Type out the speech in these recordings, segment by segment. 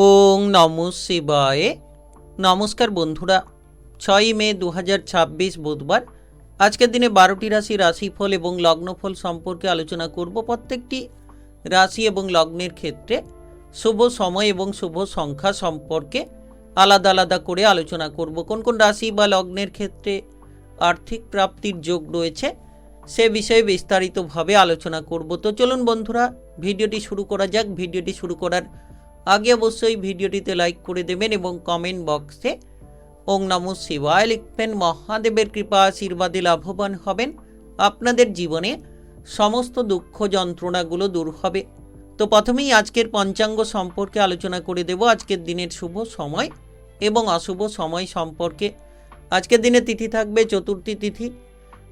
ওং নমঃ শিবায়। নমস্কার বন্ধুরা, 6 মে 2026 বুধবার। আজকের দিনে 12টি রাশিফল এবং লগ্নফল সম্পর্কে আলোচনা করব। প্রত্যেকটি রাশি এবং লগ্নের ক্ষেত্রে শুভ সময় এবং শুভ সংখ্যা সম্পর্কে আলাদা আলাদা করে আলোচনা করব। কোন কোন রাশি বা লগ্নের ক্ষেত্রে আর্থিক প্রাপ্তির যোগ রয়েছে সে বিষয়ে বিস্তারিতভাবে আলোচনা করব। তো চলুন বন্ধুরা, ভিডিওটি শুরু করা যাক। ভিডিওটি শুরু করার আগে অবশ্যই ভিডিওটিতে লাইক করে দেবেন এবং কমেন্ট বক্সে ওং নমঃ শিবায় লিখবেন। মহাদেবের কৃপা আশীর্বাদে লাভবান হবেন। আপনাদের জীবনে সমস্ত দুঃখ যন্ত্রণাগুলো দূর হবে। তো প্রথমেই আজকের পঞ্চাঙ্গ সম্পর্কে আলোচনা করে দেব। আজকের দিনের শুভ সময় এবং অশুভ সময় সম্পর্কে। আজকের দিনে তিথি থাকবে চতুর্থী তিথি,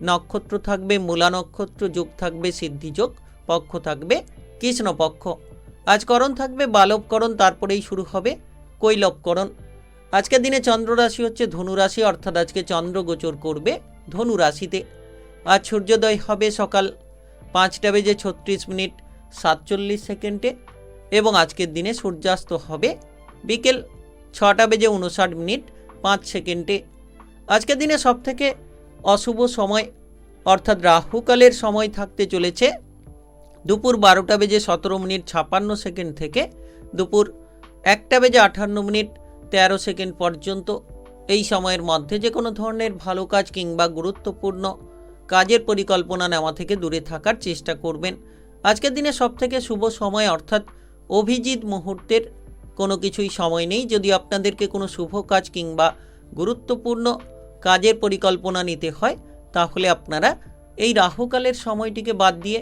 নক্ষত্র থাকবে মূলা নক্ষত্র, যোগ থাকবে সিদ্ধিযোগ, পক্ষ থাকবে কৃষ্ণপক্ষ। আজ করণ থাকবে বালবকরণ, তারপরেই শুরু হবে কৈলবকরণ। আজকের দিনে চন্দ্র রাশি হচ্ছে ধনু রাশি, অর্থাৎ আজকে চন্দ্র গোচর করবে ধনু রাশিতে। আজ সূর্যোদয় হবে সকাল 5:36:47 এবং আজকের দিনে সূর্যাস্ত হবে বিকেল 6:59:05। আজকের দিনে সবথেকে অশুভ সময় অর্থাৎ রাহুকালের সময় থাকতে চলেছে দুপুর 12:17:56 থেকে দুপুর 1:58:13 পর্যন্ত। এই সময়ের মধ্যে যে কোনো ধরনের ভালো কাজ কিংবা গুরুত্বপূর্ণ কাজের পরিকল্পনা নেওয়া থেকে দূরে থাকার চেষ্টা করবেন। আজকের দিনে সবথেকে শুভ সময় অর্থাৎ অভিজিৎ মুহূর্তের কোনো কিছুই সময় নেই। যদি আপনাদেরকে কোনো শুভ কাজ কিংবা গুরুত্বপূর্ণ কাজের পরিকল্পনা নিতে হয় তাহলে আপনারা এই রাহুকালের সময়টিকে বাদ দিয়ে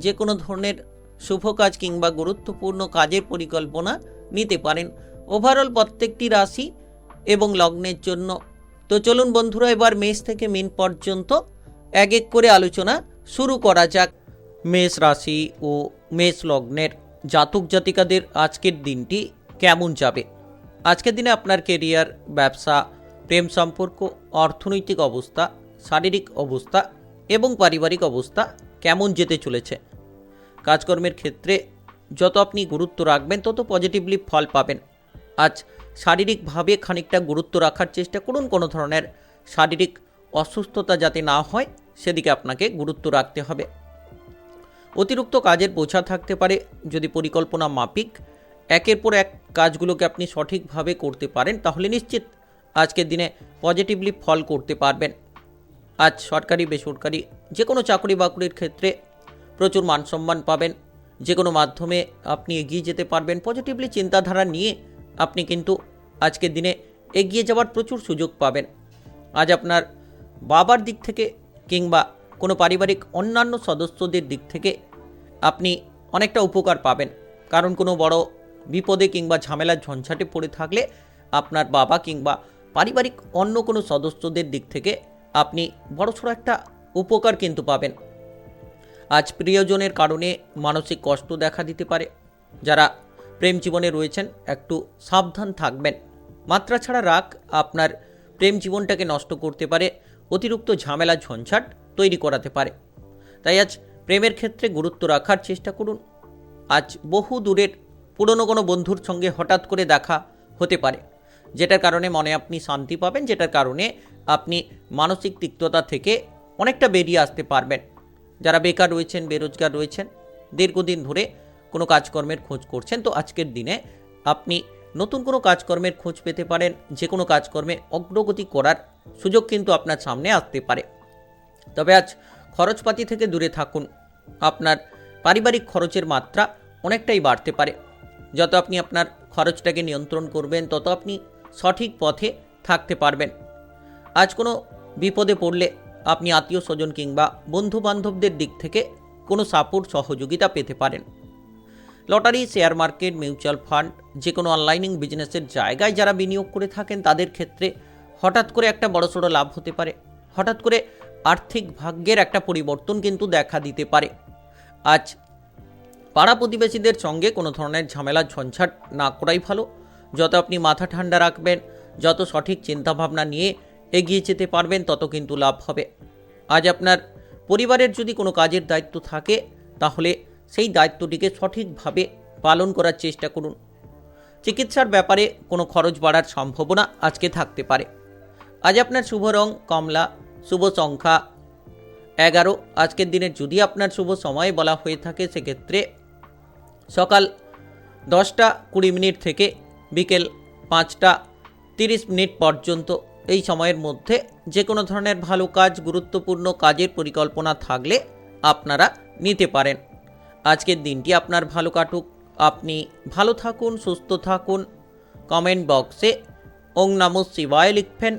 যে কোনো ধরনের শুভ কাজ কিংবা গুরুত্বপূর্ণ কাজের পরিকল্পনা নিতে পারেন ওভারঅল প্রত্যেকটি রাশি এবং লগ্নের জন্য। তো চলুন বন্ধুরা, এবার মেষ থেকে মীন পর্যন্ত এক এক করে আলোচনা শুরু করা যাক। মেষ রাশি ও মেষ লগ্নের জাতক জাতিকাদের আজকের দিনটি কেমন যাবে? আজকের দিনে আপনার কেরিয়ার, ব্যবসা, প্রেম সম্পর্ক, অর্থনৈতিক অবস্থা, শারীরিক অবস্থা এবং পারিবারিক অবস্থা কেমন যেতে চলেছে? কাজকর্মের ক্ষেত্রে যত আপনি গুরুত্ব রাখবেন তত পজিটিভলি ফল পাবেন। আজ শারীরিকভাবে খানিকটা গুরুত্ব রাখার চেষ্টা করুন। কোনো ধরনের শারীরিক অসুস্থতা যাতে না হয় সেদিকে আপনাকে গুরুত্ব রাখতে হবে। অতিরিক্ত কাজের বোঝা থাকতে পারে। যদি পরিকল্পনা মাফিক একের পর এক কাজগুলোকে আপনি সঠিকভাবে করতে পারেন তাহলে নিশ্চিত আজকের দিনে পজিটিভলি ফল করতে পারবেন। আজ সরকারি বেসরকারি যে কোনো চাকরি বাকরির ক্ষেত্রে প্রচুর মানসম্মান পাবেন। যে কোনো মাধ্যমে আপনি এগিয়ে যেতে পারবেন। পজিটিভলি চিন্তাধারা নিয়ে আপনি কিন্তু আজকের দিনে এগিয়ে যাওয়ার প্রচুর সুযোগ পাবেন। আজ আপনার বাবার দিক থেকে কিংবা কোনো পারিবারিক অন্যান্য সদস্যদের দিক থেকে আপনি অনেকটা উপকার পাবেন। কারণ কোনো বড় বিপদে কিংবা ঝামেলার ঝঞ্ঝাটে পড়ে থাকলে আপনার বাবা কিংবা পারিবারিক অন্য কোনো সদস্যদের দিক থেকে আপনি বড়সড় একটা উপকার কিন্তু পাবেন। আজ প্রিয়জনের কারণে মানসিক কষ্ট দেখা দিতে পারে। যারা প্রেম জীবনে রয়েছেন একটু সাবধান থাকবেন। মাত্রা ছাড়া রাগ আপনার প্রেম জীবনটাকে নষ্ট করতে পারে, অতিরিক্ত ঝামেলা ঝঞ্ঝাট তৈরি করাতে পারে। তাই আজ প্রেমের ক্ষেত্রে গুরুত্ব রাখার চেষ্টা করুন। আজ বহু দূরের পুরনো কোনো বন্ধুর সঙ্গে হঠাৎ করে দেখা হতে পারে, যেটার কারণে মনে আপনি শান্তি পাবেন, যেটার কারণে আপনি মানসিক তিক্ততা থেকে অনেকটা বেরিয়ে আসতে পারবেন। যারা বেকার রয়েছেন, বেরোজগার রয়েছেন, দীর্ঘদিন ধরে কোনো কাজকর্মের খোঁজ করছেন, তো আজকের দিনে আপনি নতুন কোনো কাজকর্মের খোঁজ পেতে পারেন। যে কোনো কাজকর্মে অগ্রগতি করার সুযোগ কিন্তু আপনার সামনে আসতে পারে। তবে আজ খরচপাতি থেকে দূরে থাকুন। আপনার পারিবারিক খরচের মাত্রা অনেকটাই বাড়তে পারে। যত আপনি আপনার খরচটাকে নিয়ন্ত্রণ করবেন তত আপনি সঠিক পথে থাকতে পারবেন। আজ কোনো বিপদে পড়লে আপনি আত্মীয় স্বজন কিংবা বন্ধু বান্ধবদের দিক থেকে কোনো সাপোর্ট সহযোগিতা পেতে পারেন। Lottery, share market, mutual fund, যে কোনো অনলাইন বিজনেসের জায়গায় যারা বিনিয়োগ করে থাকেন তাদের ক্ষেত্রে হঠাৎ করে একটা বড়সড় লাভ হতে পারে। হঠাৎ করে আর্থিক ভাগ্যের একটা পরিবর্তন কিন্তু দেখা দিতে পারে। আজ পাড়া প্রতিবেশীদের সঙ্গে কোনো ধরনের ঝামেলা ঝঞ্ঝাট না করাই ভালো। যত আপনি মাথা ঠান্ডা রাখবেন, যত সঠিক চিন্তাভাবনা নিয়ে এগিয়ে যেতে পারবেন তত কিন্তু লাভ হবে। আজ আপনার পরিবারের যদি কোনো কাজের দায়িত্ব থাকে তাহলে সেই দায়িত্বটিকে সঠিকভাবে পালন করার চেষ্টা করুন। চিকিৎসার ব্যাপারে কোনো খরচ বাড়ার সম্ভাবনা আজকে থাকতে পারে। আজ আপনার শুভ রং কমলা, শুভ সংখ্যা 11। আজকের দিনে যদি আপনার শুভ সময় বলা হয়ে থাকে সেক্ষেত্রে সকাল 10:20 থেকে বিকেল 5:30 পর্যন্ত। এই সময়ের মধ্যে যে কোনো ধরনের ভালো কাজ, গুরুত্বপূর্ণ কাজের পরিকল্পনা থাকলে আপনারা নিতে পারেন। আজকের দিনটি আপনার ভালো কাটুক, আপনি ভালো থাকুন, সুস্থ থাকুন। কমেন্ট বক্সে ওং নমঃ শিবায় লিখবেন।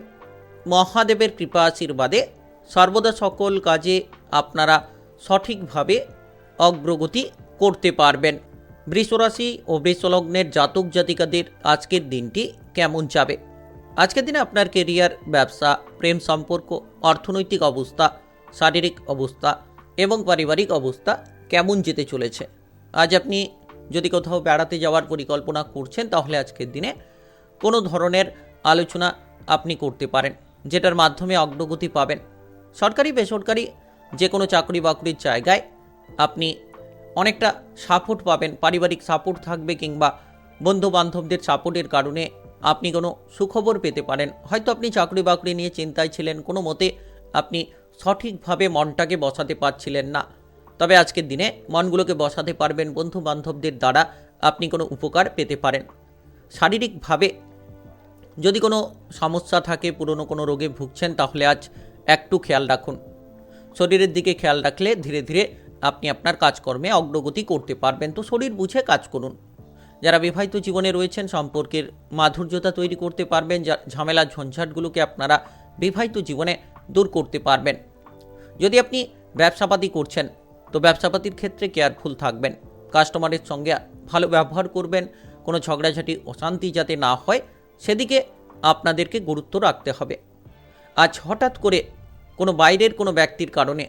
মহাদেবের কৃপা আশীর্বাদে সর্বদা সকল কাজে আপনারা সঠিকভাবে অগ্রগতি করতে পারবেন। বৃষরাশি ও বৃষলগ্নের জাতক জাতিকাদের আজকের দিনটি কেমন যাবে? আজকের দিনে আপনার কেরিয়ার, ব্যবসা, প্রেম সম্পর্ক, অর্থনৈতিক অবস্থা, শারীরিক অবস্থা এবং পারিবারিক অবস্থা কেমন যেতে চলেছে? আজ আপনি যদি কোথাও বেড়াতে যাওয়ার পরিকল্পনা করছেন তাহলে আজকের দিনে কোনো ধরনের আলোচনা আপনি করতে পারেন, যেটার মাধ্যমে অগ্রগতি পাবেন। সরকারি বেসরকারি যে কোনো চাকরি বাকরির জায়গায় আপনি অনেকটা সাপোর্ট পাবেন, পারিবারিক সাপোর্ট থাকবে কিংবা বন্ধু বান্ধবদের সাপোর্টের কারণে আপনি কোনো সুখবর পেতে পারেন। হয়তো আপনি চাকরি বাকরি নিয়ে চিন্তায় ছিলেন, কোনো মতে আপনি সঠিকভাবে মনটাকে বসাতে পারছিলেন না, তবে আজকের দিনে মনগুলোকে বসাতে পারবেন। বন্ধু বান্ধবদের দ্বারা আপনি কোনো উপকার পেতে পারেন। শারীরিকভাবে যদি কোনো সমস্যা থাকে, পুরনো কোনো রোগে ভুগছেন, তাহলে আজ একটু খেয়াল রাখুন। শরীরের দিকে খেয়াল রাখলে ধীরে ধীরে আপনি আপনার কাজকর্মে অগ্রগতি করতে পারবেন। তো শরীর বুঝে কাজ করুন। যারা বিবাহিত জীবনে রয়েছেন সম্পর্কের মাধুর্যতা তৈরি করতে পারবেন, ঝামেলা ঝঞ্ঝাটগুলোকে আপনারা বিবাহিত জীবনে দূর করতে পারবেন। যদি আপনি ব্যবসাপাতি করছেন তো ব্যবসাপাতির ক্ষেত্রে কেয়ারফুল থাকবেন, কাস্টমারের সঙ্গে ভালো ব্যবহার করবেন, কোনো ঝগড়াঝাটি অশান্তি যাতে না হয় সেদিকে আপনাদেরকে গুরুত্ব রাখতে হবে। আজ হঠাৎ করে কোনো বাইরের কোনো ব্যক্তির কারণে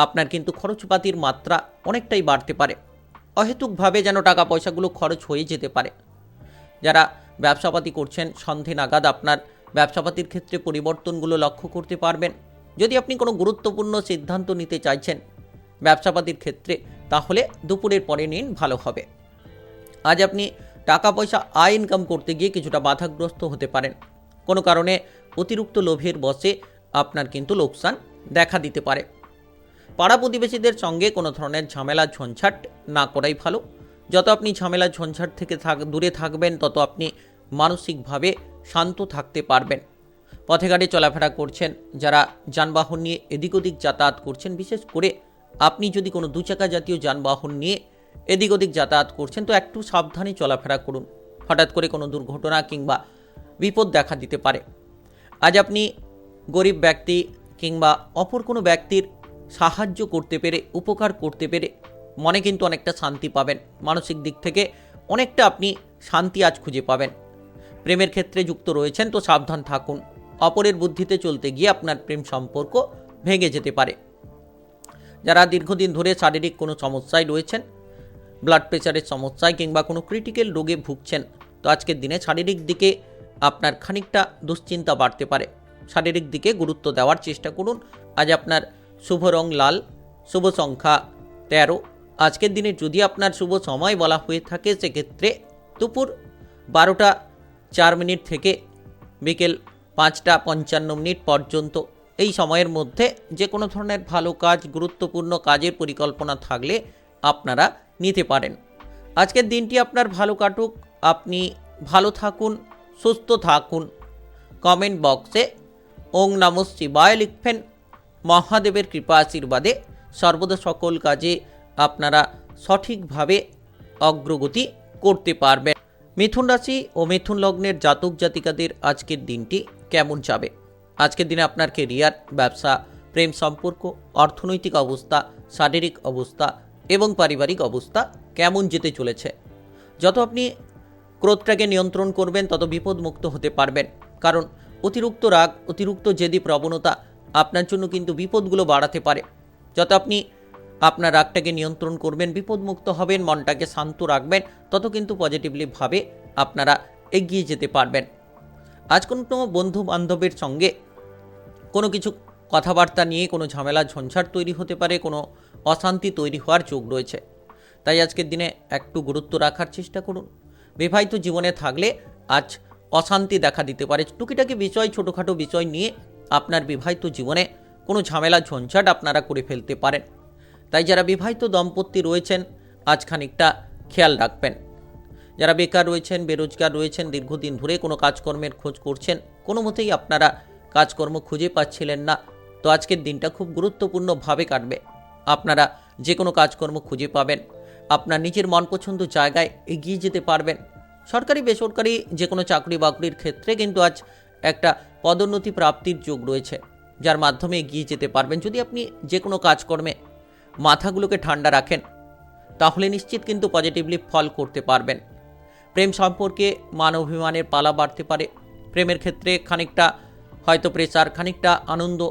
আপনার কিন্তু খরচপাতির মাত্রা অনেকটাই বাড়তে পারে। অহেতুকভাবে যেন টাকা পয়সাগুলো খরচ হয়ে যেতে পারে। যারা ব্যবসাপাতি করছেন সন্ধে নাগাদ আপনার ব্যবসাপাতির ক্ষেত্রে পরিবর্তনগুলো লক্ষ্য করতে পারবেন। যদি আপনি কোনো গুরুত্বপূর্ণ সিদ্ধান্ত নিতে চাইছেন ব্যবসাপাতির ক্ষেত্রে তাহলে দুপুরের পরে নিন, ভালো হবে। আজ আপনি টাকা পয়সা আয় ইনকাম করতে গিয়ে কিছুটা বাধাগ্রস্ত হতে পারেন। কোনো কারণে অতিরিক্ত লোভের বশে আপনার কিন্তু লোকসান দেখা দিতে পারে। পাড়া প্রতিবেশীদের সঙ্গে কোনো ধরনের ঝামেলা ঝঞ্ঝাট না করাই ভালো। যত আপনি ঝামেলা ঝঞ্ঝাট থেকে দূরে থাকবেন তত আপনি মানসিকভাবে শান্ত থাকতে পারবেন। পথে ঘাটে চলাফেরা করছেন, যারা যানবাহন নিয়ে এদিক ওদিক যাতায়াত করছেন, বিশেষ করে আপনি যদি কোনো দুচাকা জাতীয় যানবাহন নিয়ে এদিক ওদিক যাতায়াত করছেন তো একটু সাবধানে চলাফেরা করুন। হঠাৎ করে কোনো দুর্ঘটনা কিংবা বিপদ দেখা দিতে পারে। আজ আপনি গরিব ব্যক্তি কিংবা অপর কোনো ব্যক্তির সাহায্য করতে পেরে, উপকার করতে পেরে মনে কিন্তু অনেকটা শান্তি পাবেন। মানসিক দিক থেকে অনেকটা আপনি শান্তি আজ খুঁজে পাবেন। প্রেমের ক্ষেত্রে যুক্ত রয়েছেন তো সাবধান থাকুন। অপরের বুদ্ধিতে চলতে গিয়ে আপনার প্রেম সম্পর্ক ভেঙে যেতে পারে। যারা দীর্ঘদিন ধরে শারীরিক কোনো সমস্যায় রয়েছেন, ব্লাড প্রেশারের সমস্যায় কিংবা কোনো ক্রিটিক্যাল রোগে ভুগছেন, তো আজকের দিনে শারীরিক দিকে আপনার খানিকটা দুশ্চিন্তা বাড়তে পারে। শারীরিক দিকে গুরুত্ব দেওয়ার চেষ্টা করুন। আজ আপনার শুভ রং লাল, শুভ সংখ্যা 13। আজকের দিনে যদি আপনার শুভ সময় বলা হয়ে থাকে সেক্ষেত্রে দুপুর 12:04 থেকে বিকেল 5:55 পর্যন্ত। এই সময়ের মধ্যে যে কোনো ধরনের ভালো কাজ, গুরুত্বপূর্ণ কাজের পরিকল্পনা থাকলে আপনারা নিতে পারেন। আজকের দিনটি আপনার ভালো কাটুক, আপনি ভালো থাকুন, সুস্থ থাকুন। কমেন্ট বক্সে ওং নমঃ শিবায় লিখবেন। মহাদেবের কৃপা আশীর্বাদে সর্বদা সকল কাজে আপনারা সঠিকভাবে অগ্রগতি করতে পারবেন। মিথুন রাশি ও মিথুন লগ্নের জাতক জাতিকাদের আজকের দিনটি কেমন যাবে? আজকের দিনে আপনার কেরিয়ার, ব্যবসা, প্রেম সম্পর্ক, অর্থনৈতিক অবস্থা, শারীরিক অবস্থা এবং পারিবারিক অবস্থা কেমন যেতে চলেছে? যত আপনি ক্রোধটাকে নিয়ন্ত্রণ করবেন তত বিপদমুক্ত হতে পারবেন। কারণ অতিরিক্ত রাগ, অতিরিক্ত জেদি প্রবণতা আপনার জন্য কিন্তু বিপদগুলো বাড়াতে পারে। যত আপনি আপনার রাগটাকে নিয়ন্ত্রণ করবেন, বিপদমুক্ত হবেন, মনটাকে শান্ত রাখবেন, তত কিন্তু পজিটিভলিভাবে আপনারা এগিয়ে যেতে পারবেন। আজ কোনো বন্ধু বান্ধবের সঙ্গে কোনো কিছু কথাবার্তা নিয়ে কোনো ঝামেলা ঝঞ্ঝাট তৈরি হতে পারে, কোনো অশান্তি তৈরি হওয়ার যোগ রয়েছে। তাই আজকের দিনে একটু গুরুত্ব রাখার চেষ্টা করুন। বিবাহিত জীবনে থাকলে আজ অশান্তি দেখা দিতে পারে। টুকিটাকি বিষয়, ছোটোখাটো বিষয় নিয়ে আপনার বিবাহিত জীবনে কোনো ঝামেলা ঝঞ্ঝাট আপনারা করে ফেলতে পারেন। তাই যারা বিবাহিত দম্পতি রয়েছেন আজ খানিকটা খেয়াল রাখবেন। যারা বেকার রয়েছেন, বেরোজগার রয়েছেন, দীর্ঘদিন ধরে কোনো কাজকর্মের খোঁজ করছেন, কোনো মতেই আপনারা কাজকর্ম খুঁজে পাচ্ছিলেন না, তো আজকের দিনটা খুব গুরুত্বপূর্ণভাবে কাটবে। আপনারা যে কোনো কাজকর্ম খুঁজে পাবেন, আপনার নিজের মনপছন্দ জায়গায় এগিয়ে যেতে পারবেন। সরকারি বেসরকারি যে কোনো চাকরি বাকরির ক্ষেত্রে কিন্তু আজ একটা পদোন্নতি প্রাপ্তির যোগ রয়েছে, যার মাধ্যমে এগিয়ে যেতে পারবেন। যদি আপনি যে কোনো কাজকর্মে মাথাগুলোকে ঠান্ডা রাখেন তাহলে নিশ্চিত কিন্তু পজিটিভলি ফল করতে পারবেন। প্রেম সম্পর্কে মান অভিমানের পালা বাড়তে পারে। প্রেমের ক্ষেত্রে খানিকটা হয়তো প্রেসার, খানিকটা আনন্দ,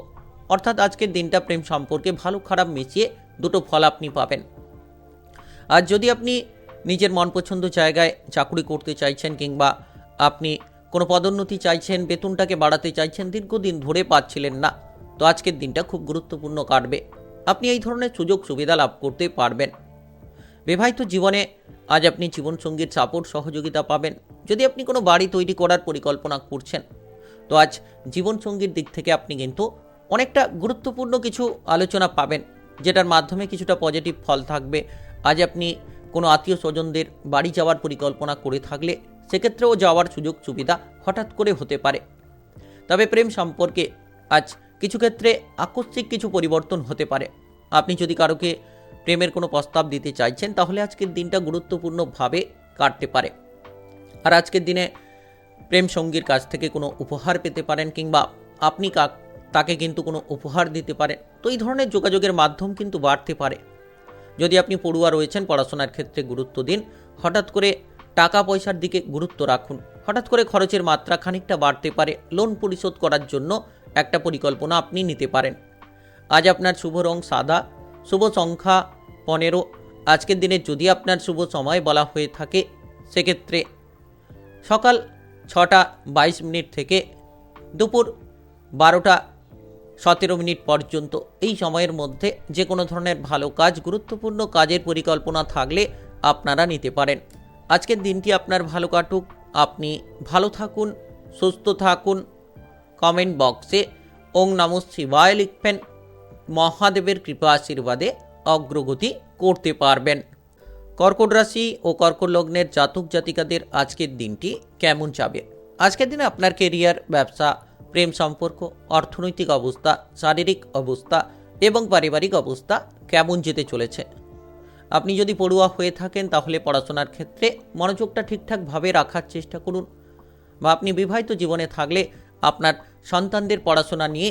অর্থাৎ আজকের দিনটা প্রেম সম্পর্কে ভালো খারাপ মিশিয়ে দুটো ফল আপনি পাবেন। আর যদি আপনি নিজের মনপছন্দ জায়গায় চাকরি করতে চাইছেন কিংবা আপনি কোনো পদোন্নতি চাইছেন, বেতনটাকে বাড়াতে চাইছেন, দীর্ঘদিন ধরে পাচ্ছিলেন না, তো আজকের দিনটা খুব গুরুত্বপূর্ণ কাটবে। আপনি এই ধরনের সুযোগ সুবিধা লাভ করতে পারবেন। বিবাহিত জীবনে আজ আপনি জীবনসঙ্গীর সাপোর্ট সহযোগিতা পাবেন। যদি আপনি কোনো বাড়ি তৈরি করার পরিকল্পনা করছেন, তো আজ জীবনসঙ্গীর দিক থেকে আপনি কিন্তু অনেকটা গুরুত্বপূর্ণ কিছু আলোচনা পাবেন, যেটার মাধ্যমে কিছুটা পজিটিভ ফল থাকবে। আজ আপনি কোনো আত্মীয় স্বজনদের বাড়ি যাওয়ার পরিকল্পনা করে থাকলে সেক্ষেত্রেও যাওয়ার সুযোগ সুবিধা হঠাৎ করে হতে পারে। তবে প্রেম সম্পর্কে আজ কিছু ক্ষেত্রে আকস্মিক কিছু পরিবর্তন হতে পারে। আপনি যদি কারোকে প্রেমের কোনো প্রস্তাব দিতে চাইছেন তাহলে আজকের দিনটা গুরুত্বপূর্ণভাবে কাটতে পারে। আর আজকের দিনে প্রেম সঙ্গীর কাছ থেকে কোনো উপহার পেতে পারেন কিংবা আপনি তাকে কিন্তু কোনো উপহার দিতে পারেন। তো এই ধরনের যোগাযোগের মাধ্যম কিন্তু বাড়তে পারে। যদি আপনি পড়ুয়া রয়েছেন, পড়াশোনার ক্ষেত্রে গুরুত্ব দিন। হঠাৎ করে টাকা পয়সার দিকে গুরুত্ব রাখুন। হঠাৎ করে খরচের মাত্রা খানিকটা বাড়তে পারে। লোন পরিশোধ করার জন্য একটা পরিকল্পনা আপনি নিতে পারেন। আজ আপনার শুভ রং সাদা, শুভ সংখ্যা 15। আজকের দিনে যদি আপনার শুভ সময় বলা হয়ে থাকে সেক্ষেত্রে সকাল 6টা 22 মিনিট থেকে দুপুর 12টা 17 মিনিট পর্যন্ত, এই সময়ের মধ্যে যে কোনো ধরনের ভালো কাজ, গুরুত্বপূর্ণ কাজের পরিকল্পনা থাকলে আপনারা নিতে পারেন। আজকের দিনটি আপনার ভালো কাটুক, আপনি ভালো থাকুন, সুস্থ থাকুন। কমেন্ট বক্সে ওং নমঃ শিবায় লিখবেন। মহাদেবের কৃপা আশীর্বাদে অগ্রগতি করতে পারবেন। কর্কট রাশি ও কর্কট লগ্নের জাতক জাতিকাদের আজকের দিনটি কেমন যাবে? আজকের দিনে আপনার কেরিয়ার, ব্যবসা, প্রেম সম্পর্ক, অর্থনৈতিক অবস্থা, শারীরিক অবস্থা এবং পারিবারিক অবস্থা কেমন যেতে চলেছে? আপনি যদি পড়ুয়া হয়ে থাকেন তাহলে পড়াশোনার ক্ষেত্রে মনোযোগটা ঠিকঠাকভাবে রাখার চেষ্টা করুন। বা আপনি বিবাহিত জীবনে থাকলে আপনার সন্তানদের পড়াশোনা নিয়ে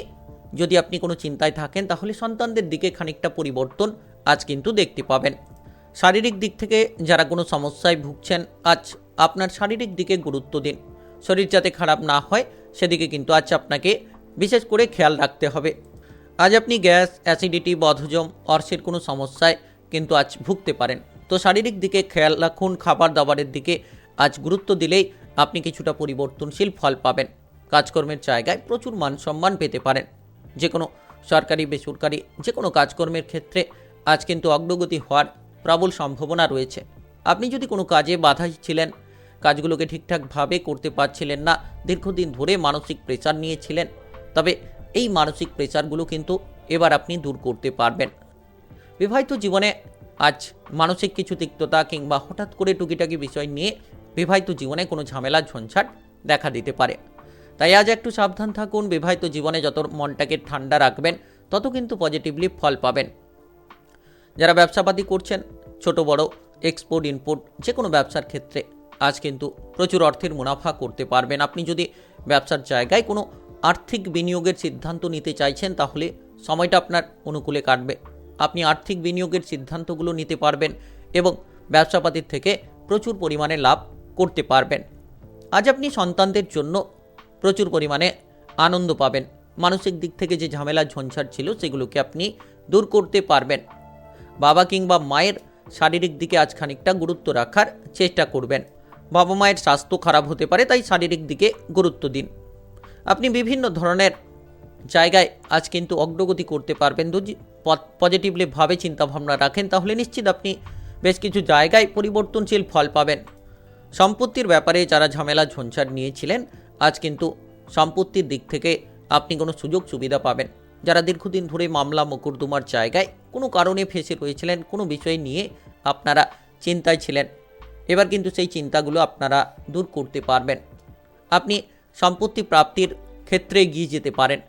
যদি আপনি কোনো চিন্তায় থাকেন তাহলে সন্তানদের দিকে খানিকটা পরিবর্তন আজ কিন্তু দেখতে পাবেন। শারীরিক দিক থেকে যারা কোনো সমস্যায় ভুগছেন, আজ আপনার শারীরিক দিকে গুরুত্ব দিন। শরীর যাতে খারাপ না হয় সেদিকে কিন্তু আজ আপনাকে বিশেষ করে খেয়াল রাখতে হবে। আজ আপনি গ্যাস, অ্যাসিডিটি, বদহজম, অর্শের কোনো সমস্যায় কিন্তু আজ ভুগতে পারেন। তো শারীরিক দিকে খেয়াল রাখুন। খাবার দাবারের দিকে আজ গুরুত্ব দিলেই আপনি কিছুটা পরিবর্তনশীল ফল পাবেন। কাজকর্মের জায়গায় প্রচুর মান সম্মান পেতে পারেন। যে কোনো সরকারি বেসরকারি যে কোনো কাজকর্মের ক্ষেত্রে আজ কিন্তু অগ্রগতি হওয়ার প্রবল সম্ভাবনা রয়েছে। আপনি যদি কোনো কাজে বাধা ছিলেন, কাজগুলোকে ঠিকঠাকভাবে করতে পারছিলেন না, দীর্ঘদিন ধরে মানসিক প্রেসার নিয়েছিলেন, তবে এই মানসিক প্রেসারগুলো কিন্তু এবার আপনি দূর করতে পারবেন। বিবাহিত জীবনে আজ মানসিক কিছু তিক্ততা কিংবা হঠাৎ করে টুকিটাকি বিষয় নিয়ে বিবাহিত জীবনে কোনো ঝামেলা ঝঞ্ঝাট দেখা দিতে পারে। তাই আজ একটু সাবধান থাকুন। বিবাহিত জীবনে যত মনটাকে ঠান্ডা রাখবেন তত কিন্তু পজিটিভলি ফল পাবেন। যারা ব্যবসাপাতি করছেন, ছোট বড়, এক্সপোর্ট ইম্পোর্ট যে কোনো ব্যবসার ক্ষেত্রে আজ কিন্তু প্রচুর অর্থের মুনাফা করতে পারবেন। আপনি যদি ব্যবসার জায়গায় কোনো আর্থিক বিনিয়োগের সিদ্ধান্ত নিতে চাইছেন তাহলে সময়টা আপনার অনুকূলে কাটবে। আপনি আর্থিক বিনিয়োগের সিদ্ধান্তগুলো নিতে পারবেন এবং ব্যবসাপাতির থেকে প্রচুর পরিমাণে লাভ করতে পারবেন। আজ আপনি সন্তানদের জন্য প্রচুর পরিমাণে আনন্দ পাবেন। মানসিক দিক থেকে যে ঝামেলা ঝঞ্ঝাট ছিল সেগুলোকে আপনি দূর করতে পারবেন। বাবা কিংবা মায়ের শারীরিক দিকে আজ খানিকটা গুরুত্ব রাখার চেষ্টা করবেন। বাবা মায়ের স্বাস্থ্য খারাপ হতে পারে, তাই শারীরিক দিকে গুরুত্ব দিন। আপনি বিভিন্ন ধরনের জায়গায় আজ কিন্তু অগ্রগতি করতে পারবেন। যদি পজিটিভলি ভাবে চিন্তাভাবনা রাখেন তাহলে নিশ্চিত আপনি বেশ কিছু জায়গায় পরিবর্তনশীল ফল পাবেন। সম্পত্তির ব্যাপারে যারা ঝামেলা ঝঞ্ঝাট নিয়েছিলেন, আজ কিন্তু সম্পত্তির দিক থেকে আপনি কোনো সুযোগ সুবিধা পাবেন। যারা দীর্ঘদিন ধরে মামলা মোকদ্দমার জায়গায় কোনো কারণে ফেঁসে রয়েছিলেন, কোনো বিষয় নিয়ে আপনারা চিন্তায় ছিলেন, এবার কিন্তু সেই চিন্তাগুলো আপনারা দূর করতে পারবেন। আপনি সম্পত্তি প্রাপ্তির ক্ষেত্রে এগিয়ে যেতে পারেন।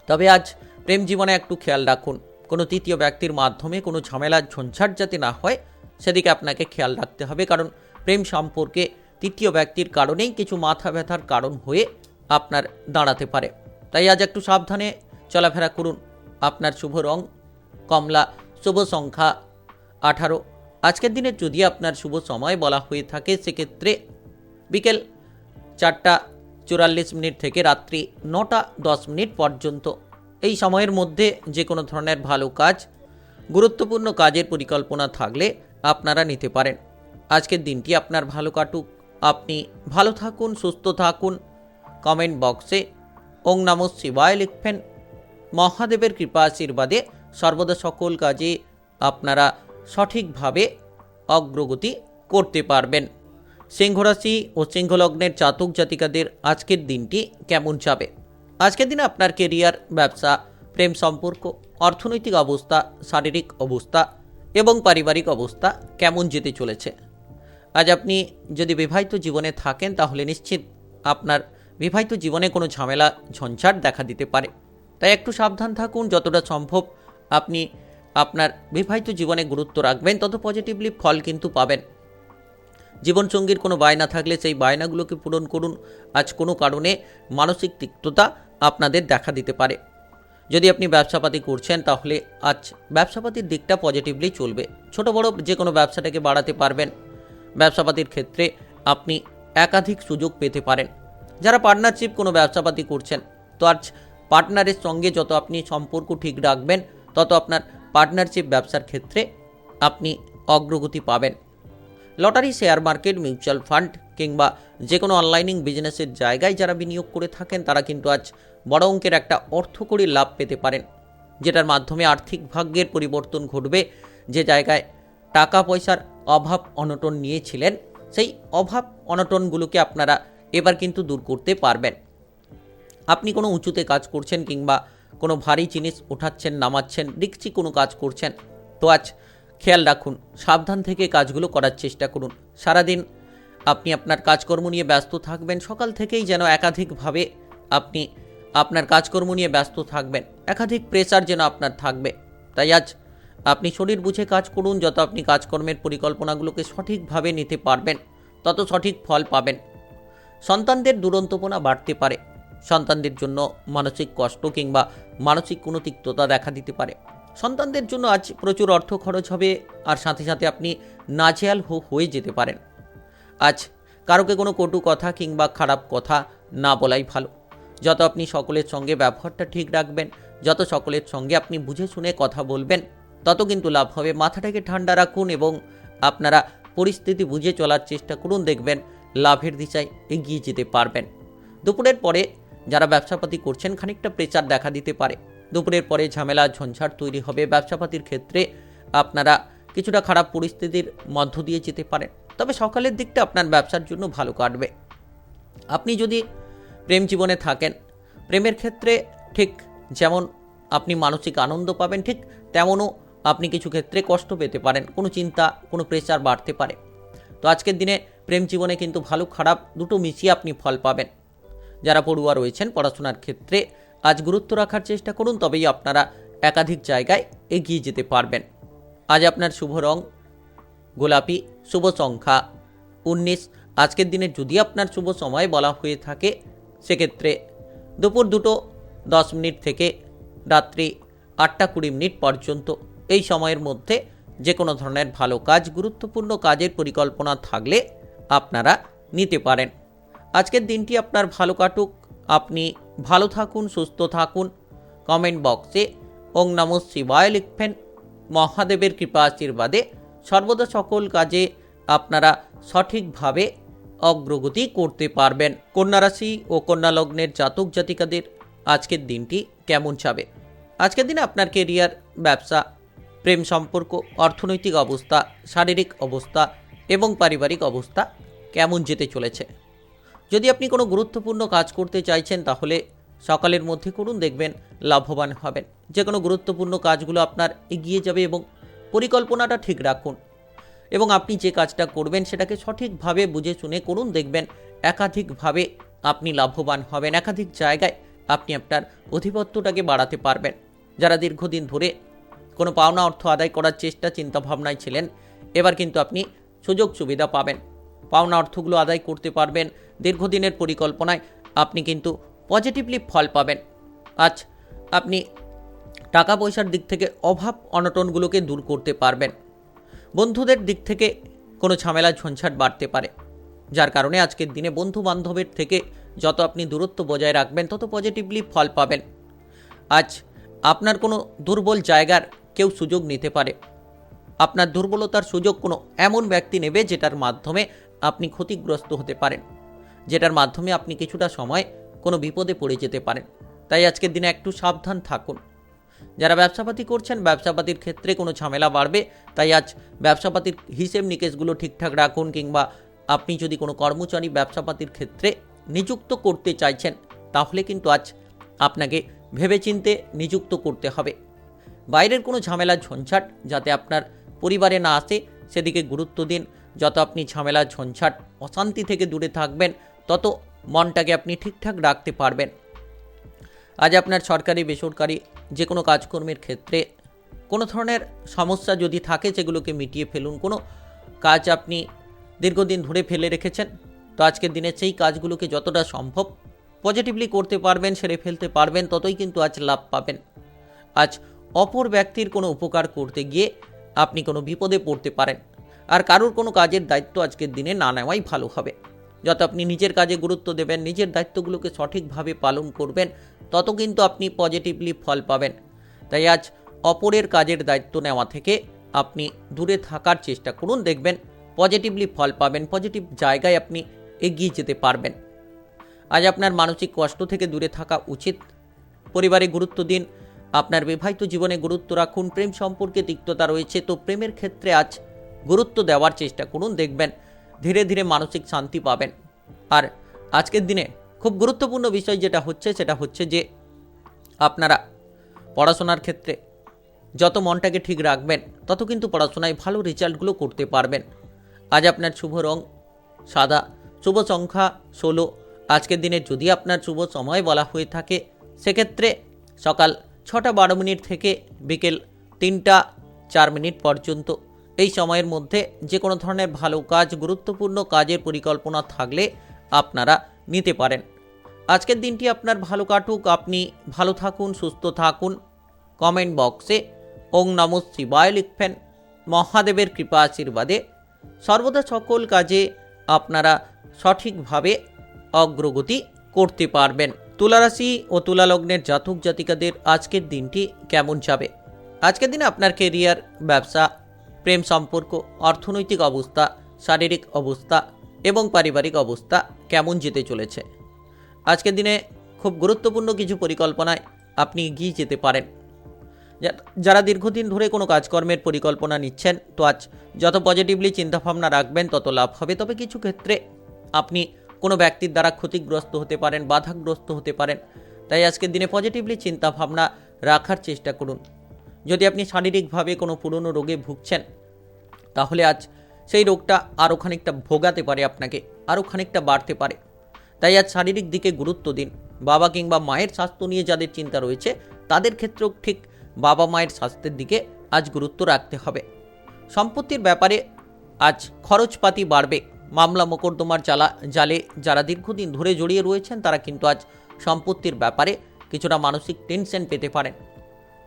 তবে আজ প্রেম জীবনে একটু খেয়াল রাখুন, কোনো তৃতীয় ব্যক্তির মাধ্যমে কোনো ঝামেলার ঝঞ্ঝাট যাতে না হয় সেদিকে আপনাকে খেয়াল রাখতে হবে। কারণ প্রেম সম্পর্কে তৃতীয় ব্যক্তির কারণেই কিছু মাথা ব্যথার কারণ হয়ে আপনার দাঁড়াতে পারে। তাই আজ একটু সাবধানে চলাফেরা করুন। আপনার শুভ রং কমলা, শুভ সংখ্যা 18। আজকের দিনে যদি আপনার শুভ সময় বলা হয়ে থাকে সেক্ষেত্রে বিকেল 4:44 থেকে রাত্রি 9:10 পর্যন্ত। এই সময়ের মধ্যে যে কোনো ধরনের ভালো কাজ, গুরুত্বপূর্ণ কাজের পরিকল্পনা থাকলে আপনারা নিতে পারেন। আজকের দিনটি আপনার ভালো কাটুক, আপনি ভালো থাকুন, সুস্থ থাকুন। কমেন্ট বক্সে ওং নমঃ শিবায় লিখবেন। মহাদেবের কৃপা আশীর্বাদে সর্বদা সকল কাজে আপনারা সঠিকভাবে অগ্রগতি করতে পারবেন। সিংহ রাশি ও সিংহলগ্নের জাতক জাতিকাদের আজকের দিনটি কেমন যাবে? আজকের দিনে আপনার কেরিয়ার, ব্যবসা, প্রেম সম্পর্ক, অর্থনৈতিক অবস্থা, শারীরিক অবস্থা এবং পারিবারিক অবস্থা কেমন যেতে চলেছে? আজ আপনি যদি বিবাহিত জীবনে থাকেন তাহলে নিশ্চিত আপনার বিবাহিত জীবনে কোনো ঝামেলা ঝঞ্ঝাট দেখা দিতে পারে। তাই একটু সাবধান থাকুন। যতটা সম্ভব আপনি আপনার বিবাহিত জীবনে গুরুত্ব রাখবেন, তত পজিটিভলি ফল কিন্তু পাবেন। জীবনসঙ্গীর কোনো বায়না থাকলে সেই বায়নাগুলোকে পূরণ করুন। আজ কোনো কারণে মানসিক তিক্ততা আপনাদের দেখা দিতে পারে। যদি আপনি ব্যবসাপাতি করছেন তাহলে আজ ব্যবসাপাতির দিকটা পজিটিভলি চলবে। ছোট বড় যে কোনো ব্যবসাটাকে বাড়াতে পারবেন। ব্যবসাপাতির ক্ষেত্রে আপনি একাধিক সুযোগ পেতে পারেন। যারা পার্টনারশিপ কোনো ব্যবসাপাতি করছেন, তো আজ পার্টনারের সঙ্গে যত আপনি সম্পর্ক ঠিক রাখবেন তত আপনার পার্টনারশিপ ব্যবসার ক্ষেত্রে আপনি অগ্রগতি পাবেন। Lottery, share market, mutual fund কিংবা যে কোনো অনলাইনিং বিজনেসের জায়গায় যারা বিনিয়োগ করে থাকেন তারা কিন্তু আজ বড় অঙ্কের একটা অর্থকরী লাভ পেতে পারেন, যেটার মাধ্যমে আর্থিক ভাগ্যের পরিবর্তন ঘটবে। যে জায়গায় টাকা পয়সার অভাব অনটন নিয়েছিলেন সেই অভাব অনটনগুলোকে আপনারা এবার কিন্তু দূর করতে পারবেন। আপনি কোনো উঁচুতে কাজ করছেন কিংবা কোনো ভারী জিনিস ওঠাচ্ছেন, নামাচ্ছেন, রিস্কি কোনো কাজ করছেন, তো আজ খেয়াল রাখুন, সাবধান থেকে কাজগুলো করার চেষ্টা করুন। সারাদিন আপনি আপনার কাজকর্ম নিয়ে ব্যস্ত থাকবেন। সকাল থেকেই যেন একাধিকভাবে আপনি আপনার কাজকর্ম নিয়ে ব্যস্ত থাকবেন, একাধিক প্রেসার যেন আপনার থাকবে। তাই আজ আপনি শরীর বুঝে কাজ করুন। যত আপনি কাজকর্মের পরিকল্পনাগুলোকে সঠিকভাবে নিতে পারবেন তত সঠিক ফল পাবেন। সন্তানদের দুরন্তপনা বাড়তে পারে। সন্তানদের জন্য মানসিক কষ্ট কিংবা মানসিক কোনো তিক্ততা দেখা দিতে পারে। সন্তানদের জন্য আজ প্রচুর অর্থ খরচ হবে, আর সাথে সাথে আপনি নাজেহাল হয়ে যেতে পারেন। আজ কারোকে কোনো কটু কথা কিংবা খারাপ কথা না বলাই ভালো। যত আপনি সকলের সঙ্গে ব্যবহারটা ঠিক রাখবেন, যত সকলের সঙ্গে আপনি বুঝে শুনে কথা বলবেন, তত কিন্তু লাভ হবে। মাথাটাকে ঠান্ডা রাখুন এবং আপনারা পরিস্থিতি বুঝে চলার চেষ্টা করুন, দেখবেন লাভের দিশায় এগিয়ে যেতে পারবেন। দুপুরের পরে যারা ব্যবসাপাতি করছেন খানিকটা প্রেসার দেখা দিতে পারে। দুপুরের পরে ঝামেলা ঝঞ্ঝাট তৈরি হবে। ব্যবসাপাতির ক্ষেত্রে আপনারা কিছুটা খারাপ পরিস্থিতির মধ্য দিয়ে যেতে পারেন। তবে সকালের দিকটা আপনার ব্যবসার জন্য ভালো কাটবে। আপনি যদি প্রেম জীবনে থাকেন, প্রেমের ক্ষেত্রে ঠিক যেমন আপনি মানসিক আনন্দ পাবেন, ঠিক তেমনও আপনি কিছু ক্ষেত্রে কষ্ট পেতে পারেন। কোনো চিন্তা, কোনো প্রেসার বাড়তে পারে। তো আজকের দিনে প্রেম জীবনে কিন্তু ভালো খারাপ দুটো মিশিয়ে আপনি ফল পাবেন। যারা পড়ুয়া রয়েছেন পড়াশোনার ক্ষেত্রে আজ গুরুত্ব রাখার চেষ্টা করুন, তবেই আপনারা একাধিক জায়গায় এগিয়ে যেতে পারবেন। আজ আপনার শুভ রং গোলাপি, শুভ সংখ্যা 19। আজকের দিনে যদি আপনার শুভ সময় বলা হয়ে থাকে সেক্ষেত্রে দুপুর 2:10 থেকে রাত্রি 8:20 পর্যন্ত। এই সময়ের মধ্যে যে কোনো ধরনের ভালো কাজ, গুরুত্বপূর্ণ কাজের পরিকল্পনা থাকলে আপনারা নিতে পারেন। আজকের দিনটি আপনার ভালো কাটুক, আপনি ভালো থাকুন, সুস্থ থাকুন। কমেন্ট বক্সে ওং নমঃ শিবায় লিখবেন। মহাদেবের কৃপা আশীর্বাদে সর্বদা সকল কাজে আপনারা সঠিকভাবে অগ্রগতি করতে পারবেন। কন্যা রাশি ও কন্যা লগ্নের জাতক জাতিকাদের আজকের দিনটি কেমন যাবে? আজকের দিনে আপনার কেরিয়ার, ব্যবসা, প্রেম সম্পর্ক, অর্থনৈতিক অবস্থা, শারীরিক অবস্থা এবং পারিবারিক অবস্থা কেমন যেতে চলেছে। যদি আপনি কোনো গুরুত্বপূর্ণ কাজ করতে চাইছেন তাহলে সকালের মধ্যে করুন, দেখবেন লাভবান হবেন। যে কোনো গুরুত্বপূর্ণ কাজগুলো আপনার এগিয়ে যাবে এবং পরিকল্পনাটা ঠিক রাখুন এবং আপনি যে কাজটা করবেন সেটাকে সঠিকভাবে বুঝে শুনে করুন, দেখবেন একাধিকভাবে আপনি লাভবান হবেন। একাধিক জায়গায় আপনি আপনার অধিপত্যটাকে বাড়াতে পারবেন। যারা দীর্ঘদিন ধরে কোনো পাওনা অর্থ আদায় করার চিন্তাভাবনায় ছিলেন, এবার কিন্তু আপনি সুযোগ সুবিধা পাবেন, পাওনা অর্থগুলো আদায় করতে পারবেন। দীর্ঘদিনের পরিকল্পনায় আপনি কিন্তু পজিটিভলি ফল পাবেন। আজ আপনি টাকা পয়সার দিক থেকে অভাব অনটনগুলোকে দূর করতে পারবেন। বন্ধুদের দিক থেকে কোনো ঝামেলা ঝঞ্ঝাট বাড়তে পারে, যার কারণে আজকের দিনে বন্ধু বান্ধবের থেকে যত আপনি দূরত্ব বজায় রাখবেন তত পজিটিভলি ফল পাবেন। আজ আপনার কোনো দুর্বল জায়গার কেউ সুযোগ নিতে পারে। আপনার দুর্বলতার সুযোগ কোনো এমন ব্যক্তি নেবে যেটার মাধ্যমে আপনি ক্ষতিগ্রস্ত হতে পারেন, যেটার মাধ্যমে আপনি কিছুটা সময় কোনো বিপদে পড়ে যেতে পারেন। তাই আজকের দিনে একটু সাবধান থাকুন। যারা ব্যবসাপাতি করছেন, ব্যবসাপাতির ক্ষেত্রে কোনো ঝামেলা বাড়বে, তাই আজ ব্যবসাপাতির হিসেব নিকেশগুলো ঠিকঠাক রাখুন, কিংবা আপনি যদি কোনো কর্মচারী ব্যবসাপাতির ক্ষেত্রে নিযুক্ত করতে চাইছেন তাহলে কিন্তু আজ আপনাকে ভেবেচিন্তে নিযুক্ত করতে হবে। বাইরের কোনো ঝামেলা ঝঞ্ঝাট যাতে আপনার পরিবারে না আসে সেদিকে গুরুত্ব দিন। যত আপনি ঝামেলা ঝঞ্ঝাট অশান্তি থেকে দূরে থাকবেন তত মনটাকে আপনি ঠিকঠাক রাখতে পারবেন। আজ আপনার সরকারি বেসরকারি যে কোনো কাজকর্মের ক্ষেত্রে কোনো ধরনের সমস্যা যদি থাকে সেগুলোকে মিটিয়ে ফেলুন। কোনো কাজ আপনি দীর্ঘদিন ধরে ফেলে রেখেছেন, তো আজকের দিনে সেই কাজগুলোকে যতটা সম্ভব পজিটিভলি করতে পারবেন, সেরে ফেলতে পারবেন, ততই কিন্তু আজ লাভ পাবেন। আজ অপর ব্যক্তির কোনো উপকার করতে গিয়ে আপনি কোনো বিপদে পড়তে পারেন, আর কারোর কোনো কাজের দায়িত্ব আজকের দিনে না নেওয়াই ভালো হবে। যত আপনি নিজের কাজে গুরুত্ব দেবেন, নিজের দায়িত্বগুলোকে সঠিকভাবে পালন করবেন, তত কিন্তু আপনি পজিটিভলি ফল পাবেন। তাই আজ অপরের কাজের দায়িত্ব নেওয়া থেকে আপনি দূরে থাকার চেষ্টা করুন, দেখবেন পজিটিভলি ফল পাবেন, পজিটিভ জায়গায় আপনি এগিয়ে যেতে পারবেন। আজ আপনার মানসিক কষ্ট থেকে দূরে থাকা উচিত। পরিবারে গুরুত্ব দিন, আপনার বিবাহিত জীবনে গুরুত্ব রাখুন। প্রেম সম্পর্কে তিক্ততা রয়েছে, তো প্রেমের ক্ষেত্রে আজ গুরুত্ব দেওয়ার চেষ্টা করুন, দেখবেন ধীরে ধীরে মানসিক শান্তি পাবেন। আর আজকের দিনে খুব গুরুত্বপূর্ণ বিষয় যেটা হচ্ছে সেটা হচ্ছে যে আপনারা পড়াশোনার ক্ষেত্রে যত মনটাকে ঠিক রাখবেন তত কিন্তু পড়াশোনায় ভালো রেজাল্টগুলো করতে পারবেন। আজ আপনার শুভ রং সাদা, শুভ সংখ্যা 16। আজকের দিনে যদি আপনার শুভ সময় বলা হয়ে থাকে সেক্ষেত্রে সকাল 6:12 থেকে বিকেল 3:04 পর্যন্ত। এই সময়ের মধ্যে যে কোনো ধরনের ভালো কাজ, গুরুত্বপূর্ণ কাজের পরিকল্পনা থাকলে আপনারা নিতে পারেন। আজকের দিনটি আপনার ভালো কাটুক, আপনি ভালো থাকুন, সুস্থ থাকুন। কমেন্ট বক্সে ওং নমঃ শিবায় লিখবেন। মহাদেবের কৃপা আশীর্বাদে সর্বদা সকল কাজে আপনারা সঠিকভাবে অগ্রগতি করতে পারবেন। তুলা রাশি ও তুলা লগ্নের জাতক জাতিকাদের আজকের দিনটি কেমন যাবে? আজকের দিনে আপনার কেরিয়ার, ব্যবসা, প্রেম সম্পর্ক, অর্থনৈতিক অবস্থা, শারীরিক অবস্থা এবং পারিবারিক অবস্থা কেমন যেতে চলেছে? আজকের দিনে খুব গুরুত্বপূর্ণ কিছু পরিকল্পনায় আপনি এগিয়ে যেতে পারেন। যারা দীর্ঘদিন ধরে কোনো কাজকর্মের পরিকল্পনা নিচ্ছেন, তো আজ যত পজিটিভলি চিন্তাভাবনা রাখবেন তত লাভ হবে। তবে কিছু ক্ষেত্রে আপনি কোনো ব্যক্তির দ্বারা ক্ষতিগ্রস্ত হতে পারেন, বাধাগ্রস্ত হতে পারেন। তাই আজকের দিনে পজিটিভলি চিন্তাভাবনা রাখার চেষ্টা করুন। যদি আপনি শারীরিকভাবে কোনো পুরনো রোগে ভুগছেন তাহলে আজ সেই রোগটা আরও খানিকটা ভোগাতে পারে, আপনাকে আরও খানিকটা বাড়তে পারে। তাই আজ শারীরিক দিকে গুরুত্ব দিন। বাবা কিংবা মায়ের স্বাস্থ্য নিয়ে যাদের চিন্তা রয়েছে তাদের ক্ষেত্রেও ঠিক বাবা মায়ের স্বাস্থ্যের দিকে আজ গুরুত্ব রাখতে হবে। সম্পত্তির ব্যাপারে আজ খরচপাতি বাড়বে। মামলা মোকদ্দমার জালে যারা দীর্ঘদিন ধরে জড়িয়ে রয়েছেন তারা কিন্তু আজ সম্পত্তির ব্যাপারে কিছুটা মানসিক টেনশন পেতে পারেন।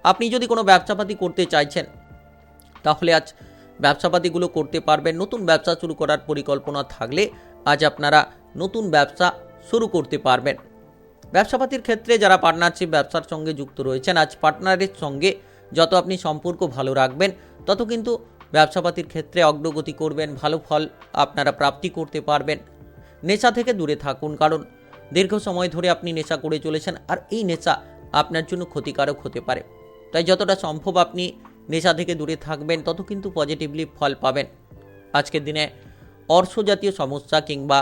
আপনি যদি কোনো ব্যবসাপাতি করতে চাইছেন তাহলে আজ ব্যবসাপাতিগুলো করতে পারবেন। নতুন ব্যবসা শুরু করার পরিকল্পনা থাকলে আজ আপনারা নতুন ব্যবসা শুরু করতে পারবেন। ব্যবসাপাতির ক্ষেত্রে যারা পার্টনারশিপ ব্যবসার সঙ্গে যুক্ত রয়েছেন, আজ পার্টনারের সঙ্গে যত আপনি সম্পর্ক ভালো রাখবেন তত কিন্তু ব্যবসাপাতির ক্ষেত্রে অগ্রগতি করবেন, ভালো ফল আপনারা প্রাপ্তি করতে পারবেন। নেশা থেকে দূরে থাকুন, কারণ দীর্ঘ সময় ধরে আপনি নেশা করে চলেছেন আর এই নেশা আপনার জন্য ক্ষতিকারক হতে পারে। তাই যতটা সম্ভব আপনি নেশা থেকে দূরে থাকবেন তত কিন্তু পজিটিভলি ফল পাবেন। আজকের দিনে অর্শজাতীয় সমস্যা কিংবা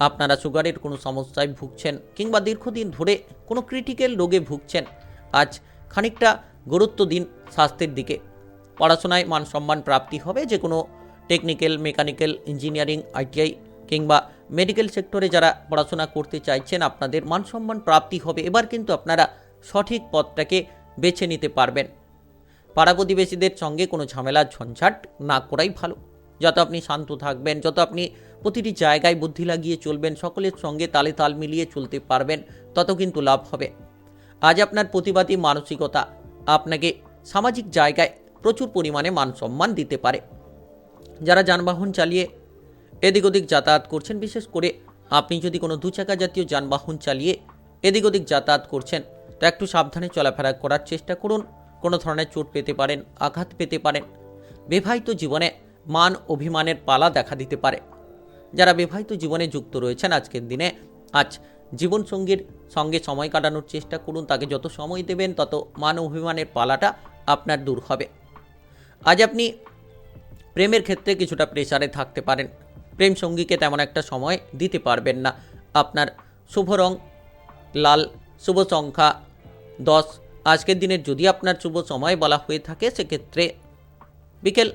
আপনারা সুগারের কোনো সমস্যায় ভুগছেন কিংবা দীর্ঘদিন ধরে কোনো ক্রিটিক্যাল রোগে ভুগছেন, আজ খানিকটা গুরুত্ব দিন স্বাস্থ্যের দিকে। পড়াশোনায় মান সম্মান প্রাপ্তি হবে, যে কোনো টেকনিক্যাল, মেকানিক্যাল, ইঞ্জিনিয়ারিং, আইটিআই কিংবা মেডিকেল সেক্টরে যারা পড়াশোনা করতে চাইছেন আপনাদের মান সম্মান প্রাপ্তি হবে। এবার কিন্তু আপনারা সঠিক পথটাকে বেছে নিতে পারবেন। পাড়া প্রতিবেশীদের সঙ্গে কোনো ঝামেলার ঝঞ্ঝাট না করাই ভালো। যত আপনি শান্ত থাকবেন, যত আপনি প্রতিটি জায়গায় বুদ্ধি লাগিয়ে চলবেন, সকলের সঙ্গে তালে তাল মিলিয়ে চলতে পারবেন, তত কিন্তু লাভ হবে। আজ আপনার প্রতিবাদী মানসিকতা আপনাকে সামাজিক জায়গায় প্রচুর পরিমাণে মান সম্মান দিতে পারে। যারা যানবাহন চালিয়ে এদিক ওদিক যাতায়াত করছেন, বিশেষ করে আপনি যদি কোনো দুচাকা জাতীয় যানবাহন চালিয়ে এদিক ওদিক যাতায়াত করছেন, তো একটু সাবধানে চলাফেরা করার চেষ্টা করুন। কোনো ধরনের চোট পেতে পারেন, আঘাত পেতে পারেন। বিবাহিত জীবনে মান অভিমানের পালা দেখা দিতে পারে। যারা বিবাহিত জীবনে যুক্ত রয়েছেন আজকের দিনে, আজ জীবনসঙ্গীর সঙ্গে সময় কাটানোর চেষ্টা করুন। তাকে যত সময় দেবেন তত মান অভিমানের পালাটা আপনার দূর হবে। আজ আপনি প্রেমের ক্ষেত্রে কিছুটা প্রেসারে থাকতে পারেন। প্রেম সঙ্গীকে তেমন একটা সময় দিতে পারবেন না। আপনার শুভ রং লাল, শুভ সংখ্যা 10। আজকের দিনের যদি আপনার শুভ সময় বলা হয়ে থাকে, সেক্ষেত্রে বিকেল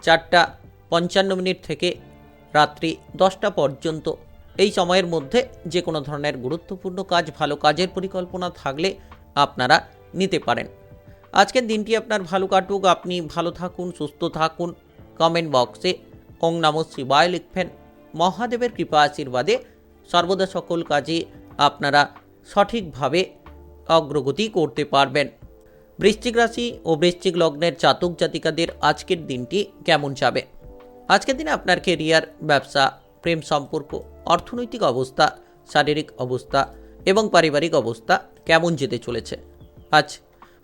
4:55 থেকে রাত্রি 10টা পর্যন্ত। এই সময়ের মধ্যে যে কোনো ধরনের গুরুত্বপূর্ণ কাজ, ভালো কাজের পরিকল্পনা থাকলে আপনারা নিতে পারেন। আজকের দিনটি আপনার ভালো কাটুক, আপনি ভালো থাকুন, সুস্থ থাকুন। কমেন্ট বক্সে ওং নমঃ শিবায় লিখবেন। মহাদেবের কৃপা আশীর্বাদে সর্বদা সকল কাজে আপনারা সঠিকভাবে অগ্রগতি করতে পারবেন। বৃশ্চিক রাশি ও বৃশ্চিক লগ্নের জাতক জাতিকাদের আজকের দিনটি কেমন যাবে? আজকের দিনে আপনার কেরিয়ার, ব্যবসা, প্রেম সম্পর্ক, অর্থনৈতিক অবস্থা, শারীরিক অবস্থা এবং পারিবারিক অবস্থা কেমন যেতে চলেছে? আজ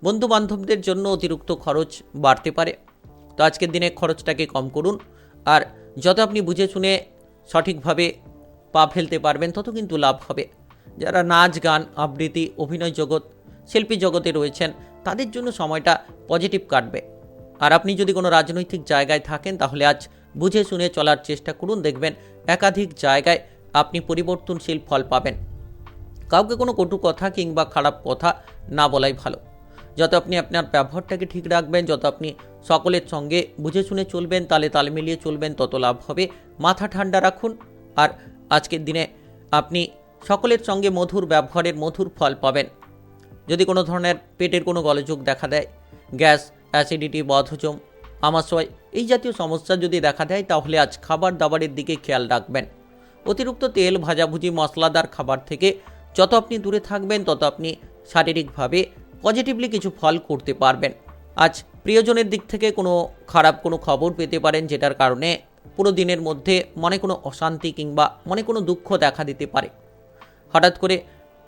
বন্ধু বান্ধবদের জন্য অতিরিক্ত খরচ বাড়তে পারে, তো আজকের দিনে খরচটাকে কম করুন। আর যত আপনি বুঝে শুনে সঠিকভাবে পা ফেলতে পারবেন, তত কিন্তু লাভ হবে। যারা নাচ, গান, আবৃত্তি, অভিনয় জগৎ, শিল্পী জগতে রয়েছেন, তাদের জন্য সময়টা পজিটিভ কাটবে। আর আপনি যদি কোনো রাজনৈতিক জায়গায় থাকেন, তাহলে আজ বুঝে শুনে চলার চেষ্টা করুন। দেখবেন একাধিক জায়গায় আপনি পরিবর্তনশীল ফল পাবেন। কাউকে কোনো কটু কথা কিংবা খারাপ কথা না বলাই ভালো। যত আপনি আপনার ব্যবহারটাকে ঠিক রাখবেন, যত আপনি সকলের সঙ্গে বুঝে শুনে চলবেন, তালে তাল মিলিয়ে চলবেন, তত লাভ হবে। মাথা ঠান্ডা রাখুন। আর আজকের দিনে আপনি সকলের সঙ্গে মধুর ব্যবহারের মধুর ফল পাবেন। যদি কোনো ধরনের পেটের কোনো গোলযোগ দেখা দেয়, গ্যাস, অ্যাসিডিটি, বদহজম, আমাশয় এই জাতীয় সমস্যা যদি দেখা দেয়, তাহলে আজ খাবার দাবারের দিকে খেয়াল রাখবেন। অতিরিক্ত তেল, ভাজাভুজি, মশলাদার খাবার থেকে যত আপনি দূরে থাকবেন, তত আপনি শারীরিকভাবে পজিটিভলি কিছু ফল করতে পারবেন। আজ প্রিয়জনের দিক থেকে কোনো খারাপ কোনো খবর পেতে পারেন, যেটার কারণে পুরো দিনের মধ্যে মনে কোনো অশান্তি কিংবা মনে কোনো দুঃখ দেখা দিতে পারে। হঠাৎ করে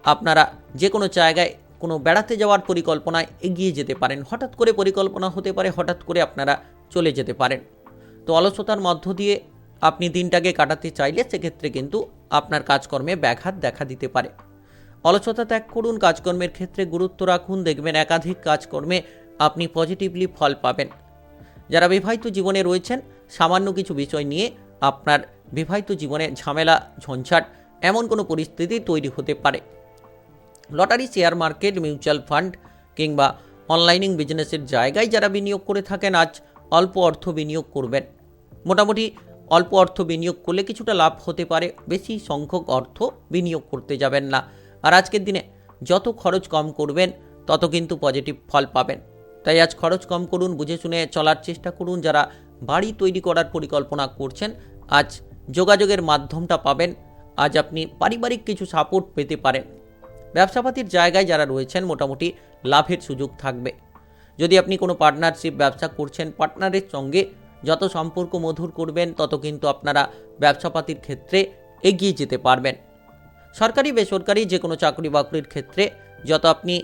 আপনারা যে কোনো জায়গায় কোনো বেড়াতে যাওয়ার পরিকল্পনায় এগিয়ে যেতে পারেন। হঠাৎ করে পরিকল্পনা হতে পারে, হঠাৎ করে আপনারা চলে যেতে পারেন। তো অলসতার মধ্য দিয়ে আপনি দিনটাকে কাটাতে চাইলে, সেক্ষেত্রে কিন্তু আপনার কাজকর্মে ব্যাঘাত দেখা দিতে পারে। অলসতা ত্যাগ করুন, কাজকর্মের ক্ষেত্রে গুরুত্ব রাখুন। দেখবেন একাধিক কাজকর্মে আপনি পজিটিভলি ফল পাবেন। যারা বিবাহিত জীবনে রয়েছেন, সামান্য কিছু বিষয় নিয়ে আপনার বিবাহিত জীবনে ঝামেলা, ঝঞ্ঝাট এমন কোনো পরিস্থিতি তৈরি হতে পারে। Lottery, share market, mutual fund কিংবা অনলাইনিং বিজনেসের জায়গায় যারা বিনিয়োগ করে থাকেন, আজ অল্প অর্থ বিনিয়োগ করবেন। মোটামুটি অল্প অর্থ বিনিয়োগ করলে কিছুটা লাভ হতে পারে। বেশি সংখ্যক অর্থ বিনিয়োগ করতে যাবেন না। আর আজকের দিনে যত খরচ কম করবেন, তত কিন্তু পজিটিভ ফল পাবেন। তাই আজ খরচ কম করুন, বুঝে শুনে চলার চেষ্টা করুন। যারা বাড়ি তৈরি করার পরিকল্পনা করছেন, আজ যোগাযোগের মাধ্যমটা পাবেন। আজ আপনি পারিবারিক কিছু সাপোর্ট পেতে পারেন। ব্যবসাপাতির জায়গায় যারা রয়েছেন, মোটামুটি লাভের সুযোগ থাকবে। যদি আপনি কোনো পার্টনারশিপ ব্যবসা করছেন, পার্টনারের সঙ্গে যত সম্পর্ক মধুর করবেন, তত কিন্তু আপনারা ব্যবসাপাতির ক্ষেত্রে এগিয়ে যেতে পারবেন। সরকারি, বেসরকারি যে কোনো চাকরি বাকরির ক্ষেত্রে যত আপনি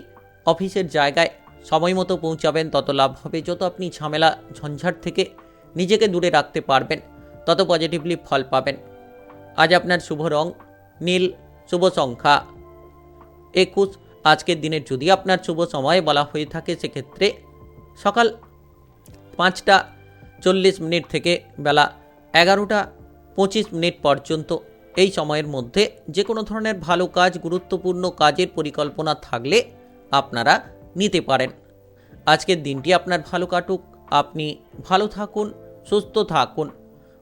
অফিসের জায়গায় সময় মতো পৌঁছাবেন, তত লাভ হবে। যত আপনি ঝামেলা ঝঞ্ঝাট থেকে নিজেকে দূরে রাখতে পারবেন, তত পজিটিভলি ফল পাবেন। আজ আপনার শুভ রং নীল, শুভ সংখ্যা 21। আজকের দিনের যদি আপনার শুভ সময় বলা হয়ে থাকে, সেক্ষেত্রে সকাল 5:40 থেকে বেলা 25 মিনিট পর্যন্ত এই সময়ের মধ্যে যে কোনো ধরনের ভালো কাজ, গুরুত্বপূর্ণ কাজের পরিকল্পনা থাকলে আপনারা নিতে পারেন। আজকের দিনটি আপনার ভালো কাটুক, আপনি ভালো থাকুন, সুস্থ থাকুন।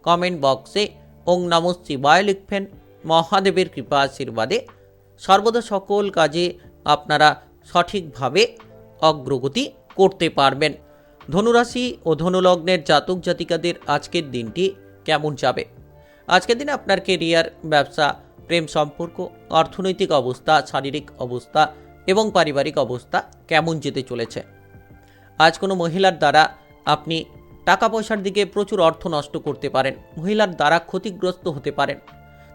কমেন্ট বক্সে ওং নমঃ শিবায় লিখবেন। মহাদেবের কৃপা আশীর্বাদে সর্বদা সকল কাজে আপনারা সঠিকভাবে অগ্রগতি করতে পারবেন। ধনুরাশি ও ধনুলগ্নের জাতক জাতিকাদের আজকের দিনটি কেমন যাবে? আজকের দিনে আপনার কেরিয়ার, ব্যবসা, প্রেম সম্পর্ক, অর্থনৈতিক অবস্থা, শারীরিক অবস্থা এবং পারিবারিক অবস্থা কেমন যেতে চলেছে? আজ কোনো মহিলার দ্বারা আপনি টাকা পয়সার দিকে প্রচুর অর্থ নষ্ট করতে পারেন, মহিলার দ্বারা ক্ষতিগ্রস্ত হতে পারেন।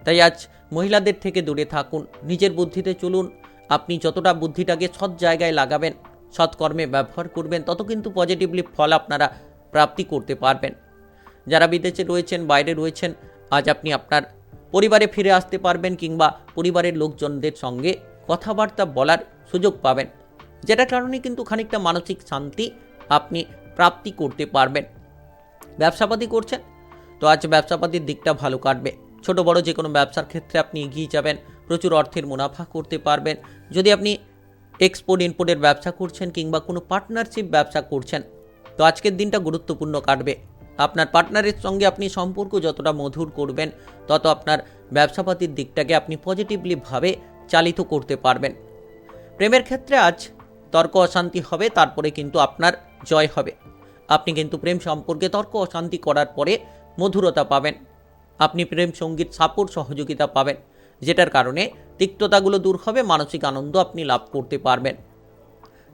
তাই আজ মহিলাদের থেকে দূরে থাকুন, নিজের বুদ্ধিতে চলুন। আপনি যতটা বুদ্ধিটাকে সৎ জায়গায় লাগাবেন, সৎকর্মে ব্যবহার করবেন, তত কিন্তু পজিটিভলি ফল আপনারা প্রাপ্তি করতে পারবেন। যারা বিদেশে রয়েছেন, বাইরে রয়েছেন, আজ আপনি আপনার পরিবারে ফিরে আসতে পারবেন কিংবা পরিবারের লোকজনদের সঙ্গে কথাবার্তা বলার সুযোগ পাবেন, যেটার কারণে কিন্তু খানিকটা মানসিক শান্তি আপনি প্রাপ্তি করতে পারবেন। ব্যবসাপাতি করছেন তো আজ ব্যবসাপাতির দিকটা ভালো কাটবে। ছোট বড় যে কোনো ব্যবসার ক্ষেত্রে আপনি এগিয়ে যাবেন, প্রচুর অর্থের মুনাফা করতে পারবেন। যদি আপনি এক্সপোর্ট ইম্পোর্টের ব্যবসা করছেন কিংবা কোনো পার্টনারশিপ ব্যবসা করছেন, তো আজকের দিনটা গুরুত্বপূর্ণ কাটবে। আপনার পার্টনারের সঙ্গে আপনি সম্পর্ক যতটা মধুর করবেন, তত আপনার ব্যবসাপাতির দিকটাকে আপনি পজিটিভলি ভাবে চালিত করতে পারবেন। প্রেমের ক্ষেত্রে আজ তর্ক অশান্তি হবে, তারপরে কিন্তু আপনার জয় হবে। আপনি কিন্তু প্রেম সম্পর্কে তর্ক অশান্তি করার পরে মধুরতা পাবেন। আপনি প্রেম সঙ্গীর সাপোর্ট সহযোগিতা পাবেন, যেটার কারণে তিক্ততাগুলো দূর হবে, মানসিক আনন্দ আপনি লাভ করতে পারবেন।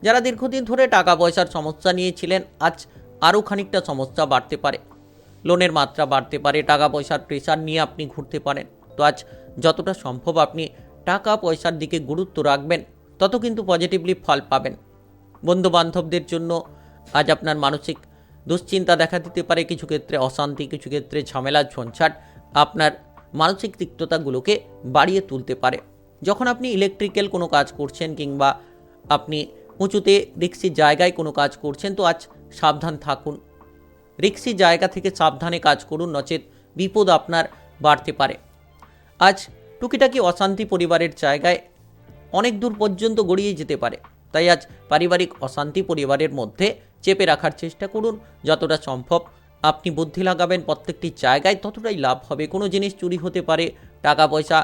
যারা দীর্ঘদিন ধরে টাকা পয়সার সমস্যা নিয়েছিলেন, আজ আরও খানিকটা সমস্যা বাড়তে পারে, লোনের মাত্রা বাড়তে পারে, টাকা পয়সার প্রেশার নিয়ে আপনি ঘুরতে পারেন। তো আজ যতটা সম্ভব আপনি টাকা পয়সার দিকে গুরুত্ব রাখবেন, তত কিন্তু পজিটিভলি ফল পাবেন। বন্ধু বান্ধবদের জন্য আজ আপনার মানসিক দুশ্চিন্তা দেখা দিতে পারে, কিছু ক্ষেত্রে অশান্তি, কিছু ক্ষেত্রে ঝামেলা ঝঞ্ঝাট আপনার মানসিক তিক্ততাগুলোকে বাড়িয়ে তুলতে পারে। যখন আপনি ইলেকট্রিক্যাল কোনো কাজ করছেন কিংবা আপনি উঁচুতে রিক্সি জায়গায় কোনো কাজ করছেন, তো আজ সাবধান থাকুন। রিক্সি জায়গা থেকে সাবধানে কাজ করুন, নচেত বিপদ আপনার বাড়তে পারে। আজ টুকিটাকি অশান্তি পরিবারের জায়গায় অনেক দূর পর্যন্ত গড়িয়ে যেতে পারে। তাই আজ পারিবারিক অশান্তি পরিবারের মধ্যে চেপে রাখার চেষ্টা করুন। যতটা সম্ভব আপনি বুদ্ধি লাগাবেন প্রত্যেকটি জায়গায়, ততটাই লাভ হবে। কোনো জিনিস চুরি হতে পারে, টাকা পয়সা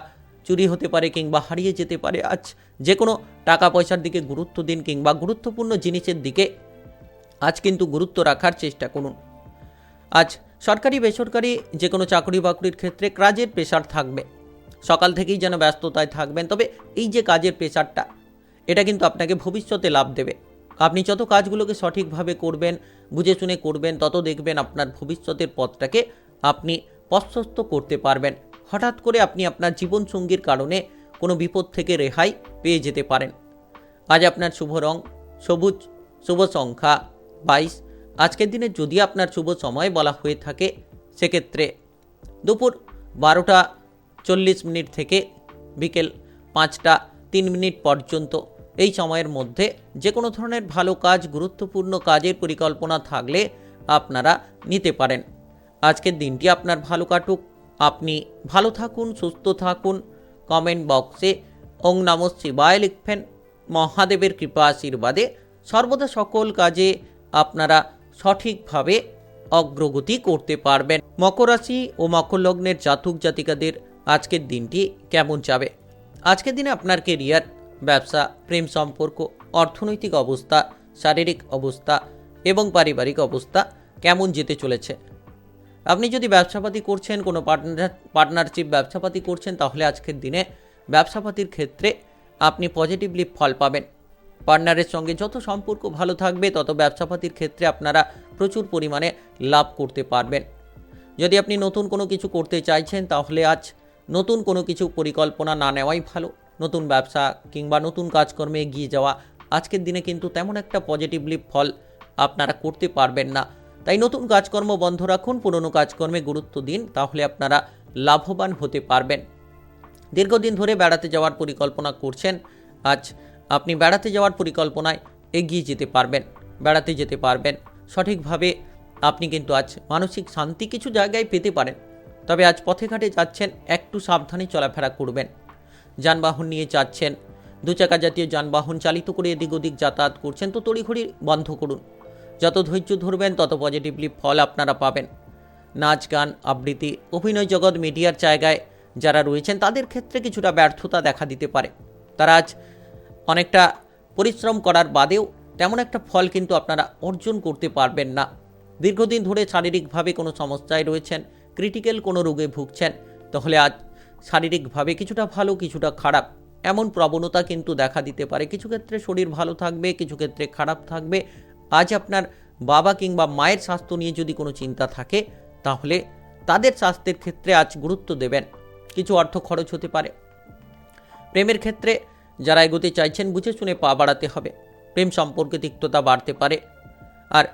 চুরি হতে পারে কিংবা হারিয়ে যেতে পারে। আজ যে কোনো টাকা পয়সার দিকে গুরুত্ব দিন কিংবা গুরুত্বপূর্ণ জিনিসের দিকে আজ কিন্তু গুরুত্ব রাখার চেষ্টা করুন। আজ সরকারি বেসরকারি যে কোনো চাকরি বাকরির ক্ষেত্রে কাজের প্রেশার থাকবে, সকাল থেকেই যেন ব্যস্ততায় থাকবেন। তবে এই যে কাজের প্রেশারটা, এটা কিন্তু আপনাকে ভবিষ্যতে লাভ দেবে। আপনি যত কাজগুলোকে সঠিকভাবে করবেন, বুঝে শুনে করবেন, তত দেখবেন আপনার ভবিষ্যতের পথটাকে আপনি প্রশস্ত করতে পারবেন। হঠাৎ করে আপনি আপনার জীবনসঙ্গীর কারণে কোনো বিপদ থেকে রেহাই পেয়ে যেতে পারেন। আজ আপনার শুভ রং সবুজ, শুভ সংখ্যা 22। আজকের দিনে যদি আপনার শুভ সময় বলা হয়ে থাকে, সেক্ষেত্রে দুপুর 12:40 থেকে বিকেল 5:03 পর্যন্ত এই সময়ের মধ্যে যে কোনো ধরনের ভালো কাজ, গুরুত্বপূর্ণ কাজের পরিকল্পনা থাকলে আপনারা নিতে পারেন। আজকের দিনটি আপনার ভালো কাটুক, আপনি ভালো থাকুন, সুস্থ থাকুন। কমেন্ট বক্সে ওং নমঃ শিবায় লিখবেন। মহাদেবের কৃপা আশীর্বাদে সর্বদা সকল কাজে আপনারা সঠিকভাবে অগ্রগতি করতে পারবেন। মকর রাশি ও মকর লগ্নের জাতক জাতিকাদের আজকের দিনটি কেমন যাবে? আজকের দিনে আপনার কেরিয়ার, ব্যবসা, প্রেম সম্পর্ক, অর্থনৈতিক অবস্থা, শারীরিক অবস্থা এবং পারিবারিক অবস্থা কেমন যেতে চলেছে? আপনি যদি ব্যবসাপাতি করছেন, কোনো পার্টনারশিপ ব্যবসাপাতি করছেন, তাহলে আজকের দিনে ব্যবসাপাতির ক্ষেত্রে আপনি পজিটিভলি ফল পাবেন। পার্টনারের সঙ্গে যত সম্পর্ক ভালো থাকবে, তত ব্যবসাপাতির ক্ষেত্রে আপনারা প্রচুর পরিমাণে লাভ করতে পারবেন। যদি আপনি নতুন কোনো কিছু করতে চাইছেন, তাহলে আজ নতুন কোনো কিছু পরিকল্পনা না নেওয়াই ভালো। নতুন ব্যবসা কিংবা নতুন কাজকর্মে এগিয়ে যাওয়া আজকের দিনে কিন্তু তেমন একটা পজিটিভলি ফল আপনারা করতে পারবেন না। তাই নতুন কাজকর্ম বন্ধ রাখুন, পুরনো কাজকর্মে গুরুত্ব দিন, তাহলে আপনারা লাভবান হতে পারবেন। দীর্ঘদিন ধরে বেড়াতে যাওয়ার পরিকল্পনা করছেন, আজ আপনি বেড়াতে যাওয়ার পরিকল্পনায় এগিয়ে যেতে পারবেন, বেড়াতে যেতে পারবেন। সঠিকভাবে আপনি কিন্তু আজ মানসিক শান্তি কিছু জায়গায় পেতে পারেন। তবে আজ পথে ঘাটে যাচ্ছেন, একটু সাবধানে চলাফেরা করবেন। যানবাহন নিয়ে যাচ্ছেন, দু চাকা জাতীয় যানবাহন চালিত করে এদিক ওদিক যাতায়াত করছেন, তো তড়িঘড়ি বন্ধ করুন। যত ধৈর্য ধরবেন তত পজিটিভলি ফল আপনারা পাবেন। নাচ গান আবৃত্তি অভিনয় জগৎ মিডিয়ার জায়গায় যারা রয়েছেন তাদের ক্ষেত্রে কিছুটা ব্যর্থতা দেখা দিতে পারে। তারা আজ অনেকটা পরিশ্রম করার বাদেও তেমন একটা ফল কিন্তু আপনারা অর্জন করতে পারবেন না। দীর্ঘদিন ধরে শারীরিকভাবে কোনো সমস্যায় রয়েছেন, ক্রিটিক্যাল কোনো রোগে ভুগছেন, তাহলে আজ শারীরিকভাবে কিছুটা ভালো কিছুটা খারাপ এমন প্রবণতা কিন্তু দেখা দিতে পারে। কিছু ক্ষেত্রে শরীর ভালো থাকবে, কিছু ক্ষেত্রে খারাপ থাকবে। আজ আপনার বাবা কিংবা মায়ের স্বাস্থ্য নিয়ে যদি কোনো চিন্তা থাকে তাহলে তাদের স্বাস্থ্যের ক্ষেত্রে আজ গুরুত্ব দেবেন। কিছু অর্থ খরচ হতে পারে। প্রেমের ক্ষেত্রে যারা এগোতে চাইছেন বুঝে শুনে পা বাড়াতে হবে। প্রেম সম্পর্কে তিক্ততা বাড়তে পারে। আর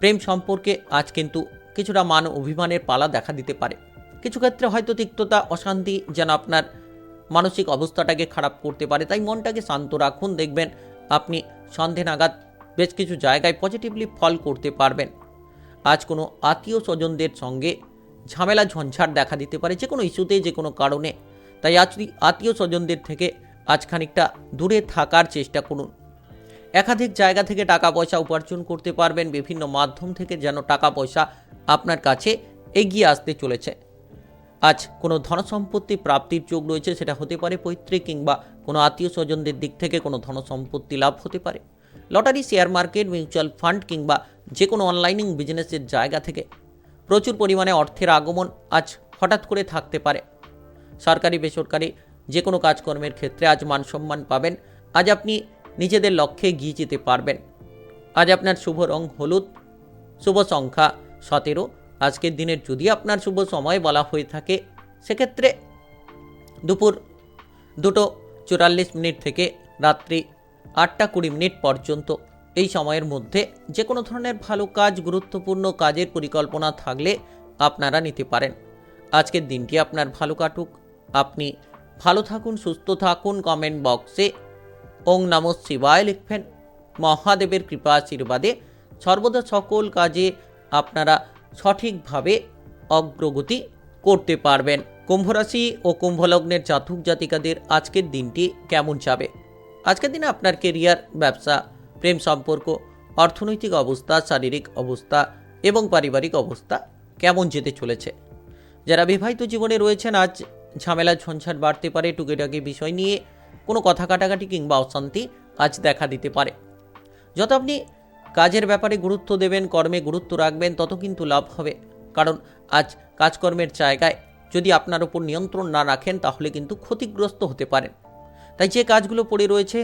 প্রেম সম্পর্কে আজ কিন্তু কিছুটা মান অভিমানের পালা দেখা দিতে পারে। কিছু ক্ষেত্রে হয়তো তিক্ততা অশান্তি যেন আপনার মানসিক অবস্থাটাকে খারাপ করতে পারে, তাই মনটাকে শান্ত রাখুন। দেখবেন আপনি সন্ধে নাগাদ বেশ কিছু জায়গায় পজিটিভলি ফল করতে পারবেন। আজ কোনো আত্মীয় স্বজনদের সঙ্গে ঝামেলা ঝঞ্ঝাট দেখা দিতে পারে যে কোনো ইস্যুতে, যে কোনো কারণে। তাই আজ আত্মীয় স্বজনদের থেকে আজ খানিকটা দূরে থাকার চেষ্টা করুন। একাধিক জায়গা থেকে টাকা পয়সা উপার্জন করতে পারবেন। বিভিন্ন মাধ্যম থেকে যেন টাকা পয়সা আপনার কাছে এগিয়ে আসতে চলেছে। আজ কোনো ধনসম্পত্তি প্রাপ্তির যোগ রয়েছে, সেটা হতে পারে পৈতৃক কিংবা কোনো আত্মীয় স্বজনদের দিক থেকে কোনো ধনসম্পত্তি লাভ হতে পারে। Lottery, share market, mutual fund কিংবা যে কোনো অনলাইনিং বিজনেসের জায়গা থেকে প্রচুর পরিমাণে অর্থের আগমন আজ হঠাৎ করে থাকতে পারে। সরকারি বেসরকারি যে কোনো কাজকর্মের ক্ষেত্রে আজ মান সম্মান পাবেন। আজ আপনি নিজেদের লক্ষ্যে এগিয়ে যেতে পারবেন। আজ আপনার শুভ রং হলুদ, শুভ সংখ্যা 17। আজকের দিনের যদি আপনার শুভ সময় বলা হয়ে থাকে সেক্ষেত্রে দুপুর 2:44 থেকে রাত্রি 8:20 পর্যন্ত এই সময়ের মধ্যে যে কোনো ধরনের ভালো কাজ, গুরুত্বপূর্ণ কাজের পরিকল্পনা থাকলে আপনারা নিতে পারেন। আজকের দিনটি আপনার ভালো কাটুক। আপনি ভালো থাকুন, সুস্থ থাকুন। কমেন্ট বক্সে ওং নমঃ শিবায় লিখবেন। মহাদেবের কৃপা আশীর্বাদে সর্বদা সকল কাজে আপনারা সঠিকভাবে অগ্রগতি করতে পারবেন। কুম্ভ রাশি ও কুম্ভ লগ্নের জাতক জাতিকাদের আজকের দিনটি কেমন যাবে? আজকের দিনে আপনার কেরিয়ার, ব্যবসা, প্রেম সম্পর্ক, অর্থনৈতিক অবস্থা, শারীরিক অবস্থা এবং পারিবারিক অবস্থা কেমন যেতে চলেছে? যারা বিবাহিত জীবনে রয়েছেন আজ ঝামেলা ঝঞ্ঝাট বাড়তে পারে। টুকিটাকি বিষয় নিয়ে কোনো কথা কাটাকাটি কিংবা অশান্তি আজ দেখা দিতে পারে। যত আপনি কাজের ব্যাপারে গুরুত্ব দেবেন, কর্মে গুরুত্ব রাখবেন, তত কিন্তু লাভ হবে। কারণ আজ কাজকর্মের জায়গায় যদি আপনার উপর নিয়ন্ত্রণ না রাখেন তাহলে কিন্তু ক্ষতিগ্রস্ত হতে পারেন। তাই যে কাজগুলো পড়ে রয়েছে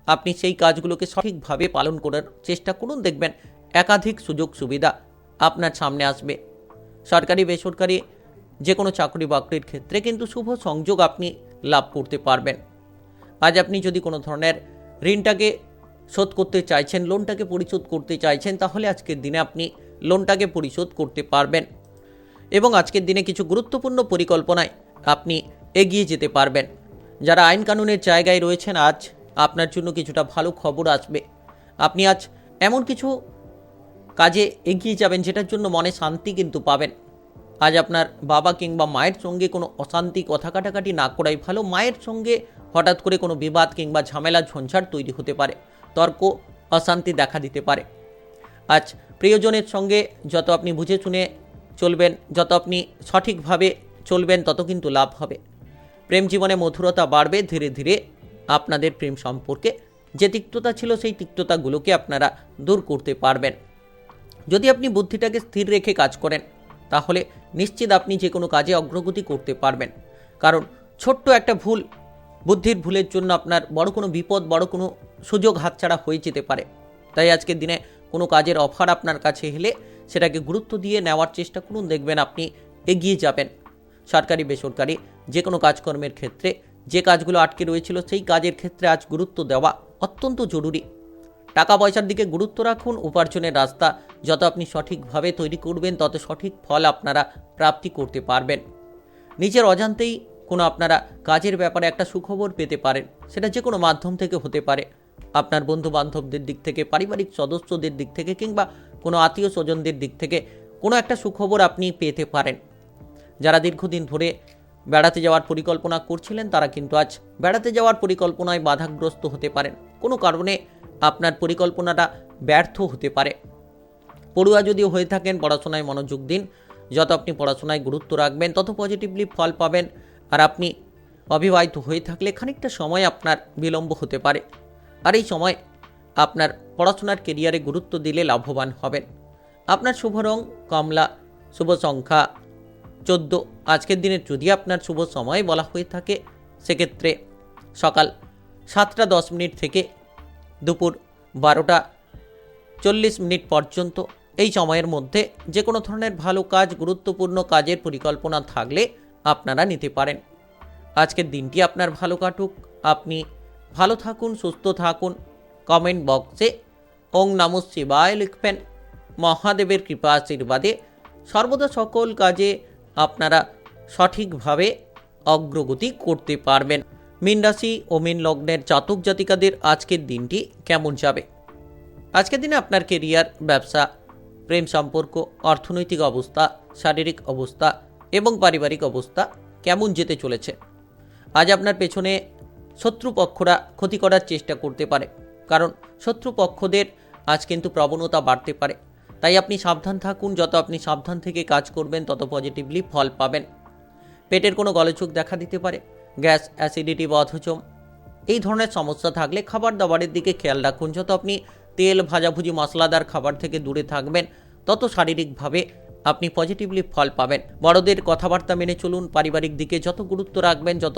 আপনি সেই কাজগুলোকে সঠিকভাবে পালন করার চেষ্টা করুন। দেখবেন একাধিক সুযোগ সুবিধা আপনার সামনে আসবে। সরকারি বেসরকারি যে কোনো চাকরি বাকরির ক্ষেত্রে কিন্তু শুভ সংযোগ আপনি লাভ করতে পারবেন। আজ আপনি যদি কোনো ধরনের ঋণটাকে শোধ করতে চাইছেন, লোনটাকে পরিশোধ করতে চাইছেন, তাহলে আজকের দিনে আপনি লোনটাকে পরিশোধ করতে পারবেন এবং আজকের দিনে কিছু গুরুত্বপূর্ণ পরিকল্পনায় আপনি এগিয়ে যেতে পারবেন। যারা আইন কানুনের জায়গায় রয়েছেন আজ আপনার জন্য কিছুটা ভালো খবর আসবে। আপনি আজ এমন কিছু কাজে এগিয়ে যাবেন যেটার জন্য মনে শান্তি কিন্তু পাবেন। আজ আপনার বাবা কিংবা মায়ের সঙ্গে কোনো অশান্তি, কথা কাটাকাটি না করাই ভালো। মায়ের সঙ্গে হঠাৎ করে কোনো বিবাদ কিংবা ঝামেলা ঝঞ্ঝাট তৈরি হতে পারে, তর্ক অশান্তি দেখা দিতে পারে। আজ প্রিয়জনের সঙ্গে যত আপনি বুঝে শুনে চলবেন, যত আপনি সঠিকভাবে চলবেন, তত কিন্তু লাভ হবে। প্রেম জীবনে মধুরতা বাড়বে। ধীরে ধীরে আপনাদের প্রেম সম্পর্কে যে তিক্ততা ছিল সেই তিক্ততাগুলোকে আপনারা দূর করতে পারবেন। যদি আপনি বুদ্ধিটাকে স্থির রেখে কাজ করেন তাহলে নিশ্চিত আপনি যে কোনো কাজে অগ্রগতি করতে পারবেন। কারণ ছোট্ট একটা ভুল, বুদ্ধির ভুলের জন্য আপনার বড় কোনো বিপদ, বড় কোনো সুযোগ হাতছাড়া হয়ে যেতে পারে। তাই আজকের দিনে কোনো কাজের অফার আপনার কাছে এলে সেটাকে গুরুত্ব দিয়ে নেওয়ার চেষ্টা করুন। দেখবেন আপনি এগিয়ে যাবেন। সরকারি বেসরকারি যে কোনো কাজকর্মের ক্ষেত্রে যে কাজগুলো আটকে রয়েছিল সেই কাজের ক্ষেত্রে আজ গুরুত্ব দেওয়া অত্যন্ত জরুরি। টাকা পয়সার দিকে গুরুত্ব রাখুন। উপার্জনের রাস্তা যত আপনি সঠিকভাবে তৈরি করবেন তত সঠিক ফল আপনারা প্রাপ্তি করতে পারবেন। নিজের অজান্তেই কোনো আপনারা কাজের ব্যাপারে একটা সুখবর পেতে পারেন। সেটা যে কোনো মাধ্যম থেকে হতে পারে, আপনার বন্ধু বান্ধবদের দিক থেকে, পারিবারিক সদস্যদের দিক থেকে কিংবা কোনো আত্মীয় স্বজনদের দিক থেকে কোনো একটা সুখবর আপনি পেতে পারেন। যারা দীর্ঘদিন ধরে বেড়াতে যাওয়ার পরিকল্পনা করছিলেন তারা কিন্তু আজ বেড়াতে যাওয়ার পরিকল্পনায় বাধাগ্রস্ত হতে পারেন। কোনো কারণে আপনার পরিকল্পনাটা ব্যর্থ হতে পারে। পড়ুয়া যদি হয়ে থাকেন পড়াশোনায় মনোযোগ দিন। যত আপনি পড়াশোনায় গুরুত্ব রাখবেন তত পজিটিভলি ফল পাবেন। আর আপনি অবিবাহিত হয়ে থাকলে খানিকটা সময় আপনার বিলম্ব হতে পারে। আর এই সময় আপনার পড়াশোনার কেরিয়ারে গুরুত্ব দিলে লাভবান হবেন। আপনার শুভ রং কমলা, শুভ সংখ্যা 14। আজকের দিনের যদি আপনার শুভ সময় বলা হয়ে থাকে সেক্ষেত্রে সকাল 7টা 10 থেকে দুপুর 12টা 40 পর্যন্ত। এই সময়ের মধ্যে যে কোনো ধরনের ভালো কাজ, গুরুত্বপূর্ণ কাজের পরিকল্পনা থাকলে আপনারা নিতে পারেন। আজকের দিনটি আপনার ভালো কাটুক। আপনি ভালো থাকুন, সুস্থ থাকুন। কমেন্ট বক্সে ওং নমঃ শিবায় লিখবেন। মহাদেবের কৃপা আশীর্বাদে সর্বদা সকল কাজে আপনারা সঠিকভাবে অগ্রগতি করতে পারবেন। মীন রাশি ও মীন লগ্নের জাতক জাতিকাদের আজকের দিনটি কেমন যাবে? আজকের দিনে আপনার কেরিয়ার, ব্যবসা, প্রেম সম্পর্ক, অর্থনৈতিক অবস্থা, শারীরিক অবস্থা এবং পারিবারিক অবস্থা কেমন যেতে চলেছে? আজ আপনার পেছনে শত্রুপক্ষরা ক্ষতি করার চেষ্টা করতে পারে, কারণ শত্রুপক্ষদের আজ কিন্তু প্রবণতা বাড়তে পারে। তাই আপনি সাবধান থাকুন। যত আপনি সাবধান থেকে কাজ করবেন তত পজিটিভলি ফল পাবেন। পেটের কোনো গলযোগ দেখা দিতে পারে। গ্যাস, অ্যাসিডিটি বা অথচম এই ধরনের সমস্যা থাকলে খাবার দাবারের দিকে খেয়াল রাখুন। যত আপনি তেল, ভাজাভুজি, মশলাদার খাবার থেকে দূরে থাকবেন তত শারীরিকভাবে আপনি পজিটিভলি ফল পাবেন। বড়দের কথাবার্তা মেনে চলুন। পারিবারিক দিকে যত গুরুত্ব রাখবেন, যত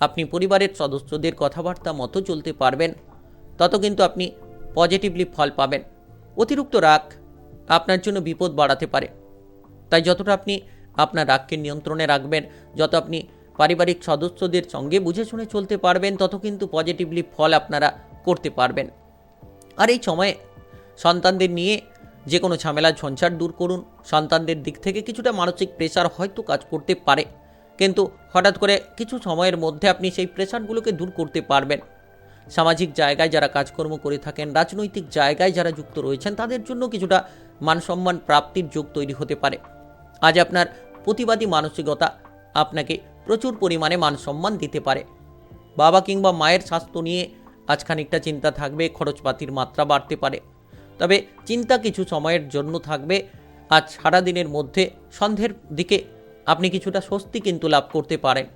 আপনি পরিবারের সদস্যদের কথাবার্তা মতো চলতে পারবেন তত কিন্তু আপনি পজিটিভলি ফল পাবেন। অতিরিক্ত রাগ আপনার জন্য বিপদ বাড়াতে পারে। তাই যতটা আপনি আপনার রাগকে নিয়ন্ত্রণে রাখবেন, যত আপনি পারিবারিক সদস্যদের সঙ্গে বুঝে শুনে চলতে পারবেন তত কিন্তু পজিটিভলি ফল আপনারা করতে পারবেন। আর এই সময়ে সন্তানদের নিয়ে যে কোনো ঝামেলা ঝঞ্ঝাট দূর করুন। সন্তানদের দিক থেকে কিছুটা মানসিক প্রেশার হয়তো কাজ করতে পারে, কিন্তু হঠাৎ করে কিছু সময়ের মধ্যে আপনি সেই প্রেশারগুলোকে দূর করতে পারবেন। সামাজিক জায়গায় যারা কাজকর্ম করে থাকেন, রাজনৈতিক জায়গায় যারা যুক্ত রয়েছেন তাদের জন্য কিছুটা মানসম্মান প্রাপ্তির যোগ তৈরি হতে পারে। আজ আপনার প্রতিবাদী মানসিকতা আপনাকে প্রচুর পরিমাণে মানসম্মান দিতে পারে। বাবা কিংবা মায়ের স্বাস্থ্য নিয়ে আজ খানিকটা চিন্তা থাকবে। খরচপাতির মাত্রা বাড়তে পারে, তবে চিন্তা কিছু সময়ের জন্য থাকবে। আজ সারাদিনের মধ্যে সন্ধ্যের দিকে আপনি কিছুটা স্বস্তি কিন্তু লাভ করতে পারেন।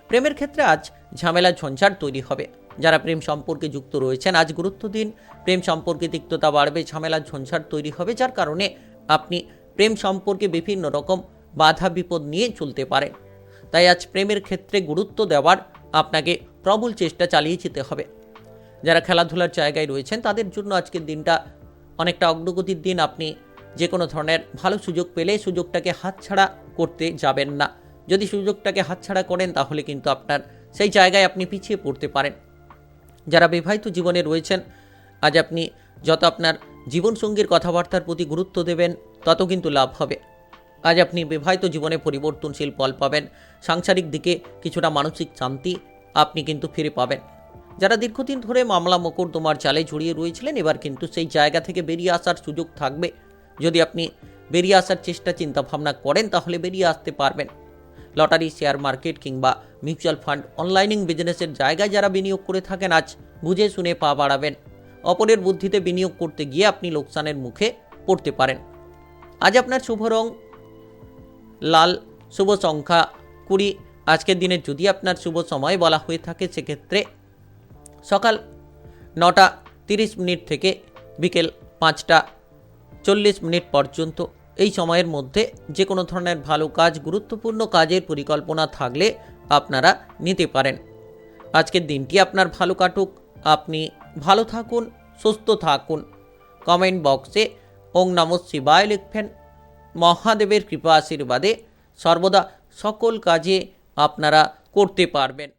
প্রেমের ক্ষেত্রে আজ ঝামেলা ঝঞ্ঝাট তৈরি হবে। যারা প্রেম সম্পর্কে যুক্ত রয়েছেন আজ গুরুত্ব দিন। প্রেম সম্পর্কে তিক্ততা বাড়বে, ঝামেলা ঝঞ্ঝাট তৈরি হবে, যার কারণে আপনি প্রেম সম্পর্কে বিভিন্ন রকম বাধা বিপদ নিয়ে চলতে পারেন। তাই আজ প্রেমের ক্ষেত্রে গুরুত্ব দেওয়ার আপনাকে প্রবল চেষ্টা চালিয়ে যেতে হবে। যারা খেলাধুলার জায়গায় রয়েছেন তাদের জন্য আজকের দিনটা অনেকটা অগ্রগতির দিন। আপনি যে কোনো ধরনের ভালো সুযোগ পেলে সুযোগটাকে হাতছাড়া করতে যাবেন না। যদি সুযোগটাকে হাতছাড়া করেন তাহলে কিন্তু আপনার সেই জায়গায় আপনি পিছিয়ে পড়তে পারেন। যারা বিবাহিত জীবনে রয়েছেন আজ আপনি যত আপনার জীবনসঙ্গীর কথাবার্তার প্রতি গুরুত্ব দেবেন তত কিন্তু লাভ হবে। আজ আপনি বিবাহিত জীবনে পরিবর্তনশীল ফল পাবেন। সাংসারিক দিকে কিছুটা মানসিক শান্তি আপনি কিন্তু ফিরে পাবেন। যারা দীর্ঘদিন ধরে মামলা মোকদ্দমার জালে জড়িয়ে রয়েছিলেন এবার কিন্তু সেই জায়গা থেকে বেরিয়ে আসার সুযোগ থাকবে। যদি আপনি বেরিয়ে আসার চিন্তা ভাবনা করেন তাহলে বেরিয়ে আসতে পারবেন। লটারি, শেয়ার মার্কেট কিংবা মিউচুয়াল ফান্ড, অনলাইনিং বিজনেসের জায়গায় যারা বিনিয়োগ করে থাকেন আজ বুঝে শুনে পা বাড়াবেন। অপরের বুদ্ধিতে বিনিয়োগ করতে গিয়ে আপনি লোকসানের মুখে পড়তে পারেন। আজ আপনার শুভ রং লাল, শুভ সংখ্যা 20। আজকের দিনে যদি আপনার শুভ সময় বলা হয়ে থাকে সেক্ষেত্রে সকাল 9টা 30 থেকে বিকেল 5টা 40 পর্যন্ত। এই সময়ের মধ্যে যে কোনো ধরনের ভালো কাজ, গুরুত্বপূর্ণ কাজের পরিকল্পনা থাকলে আপনারা নিতে পারেন। আজকের দিনটি আপনার ভালো কাটুক। আপনি ভালো থাকুন, সুস্থ থাকুন। কমেন্ট বক্সে ওং নমঃ শিবায় লিখবেন। মহাদেবের কৃপা আশীর্বাদে সর্বদা সকল কাজে আপনারা করতে পারবেন।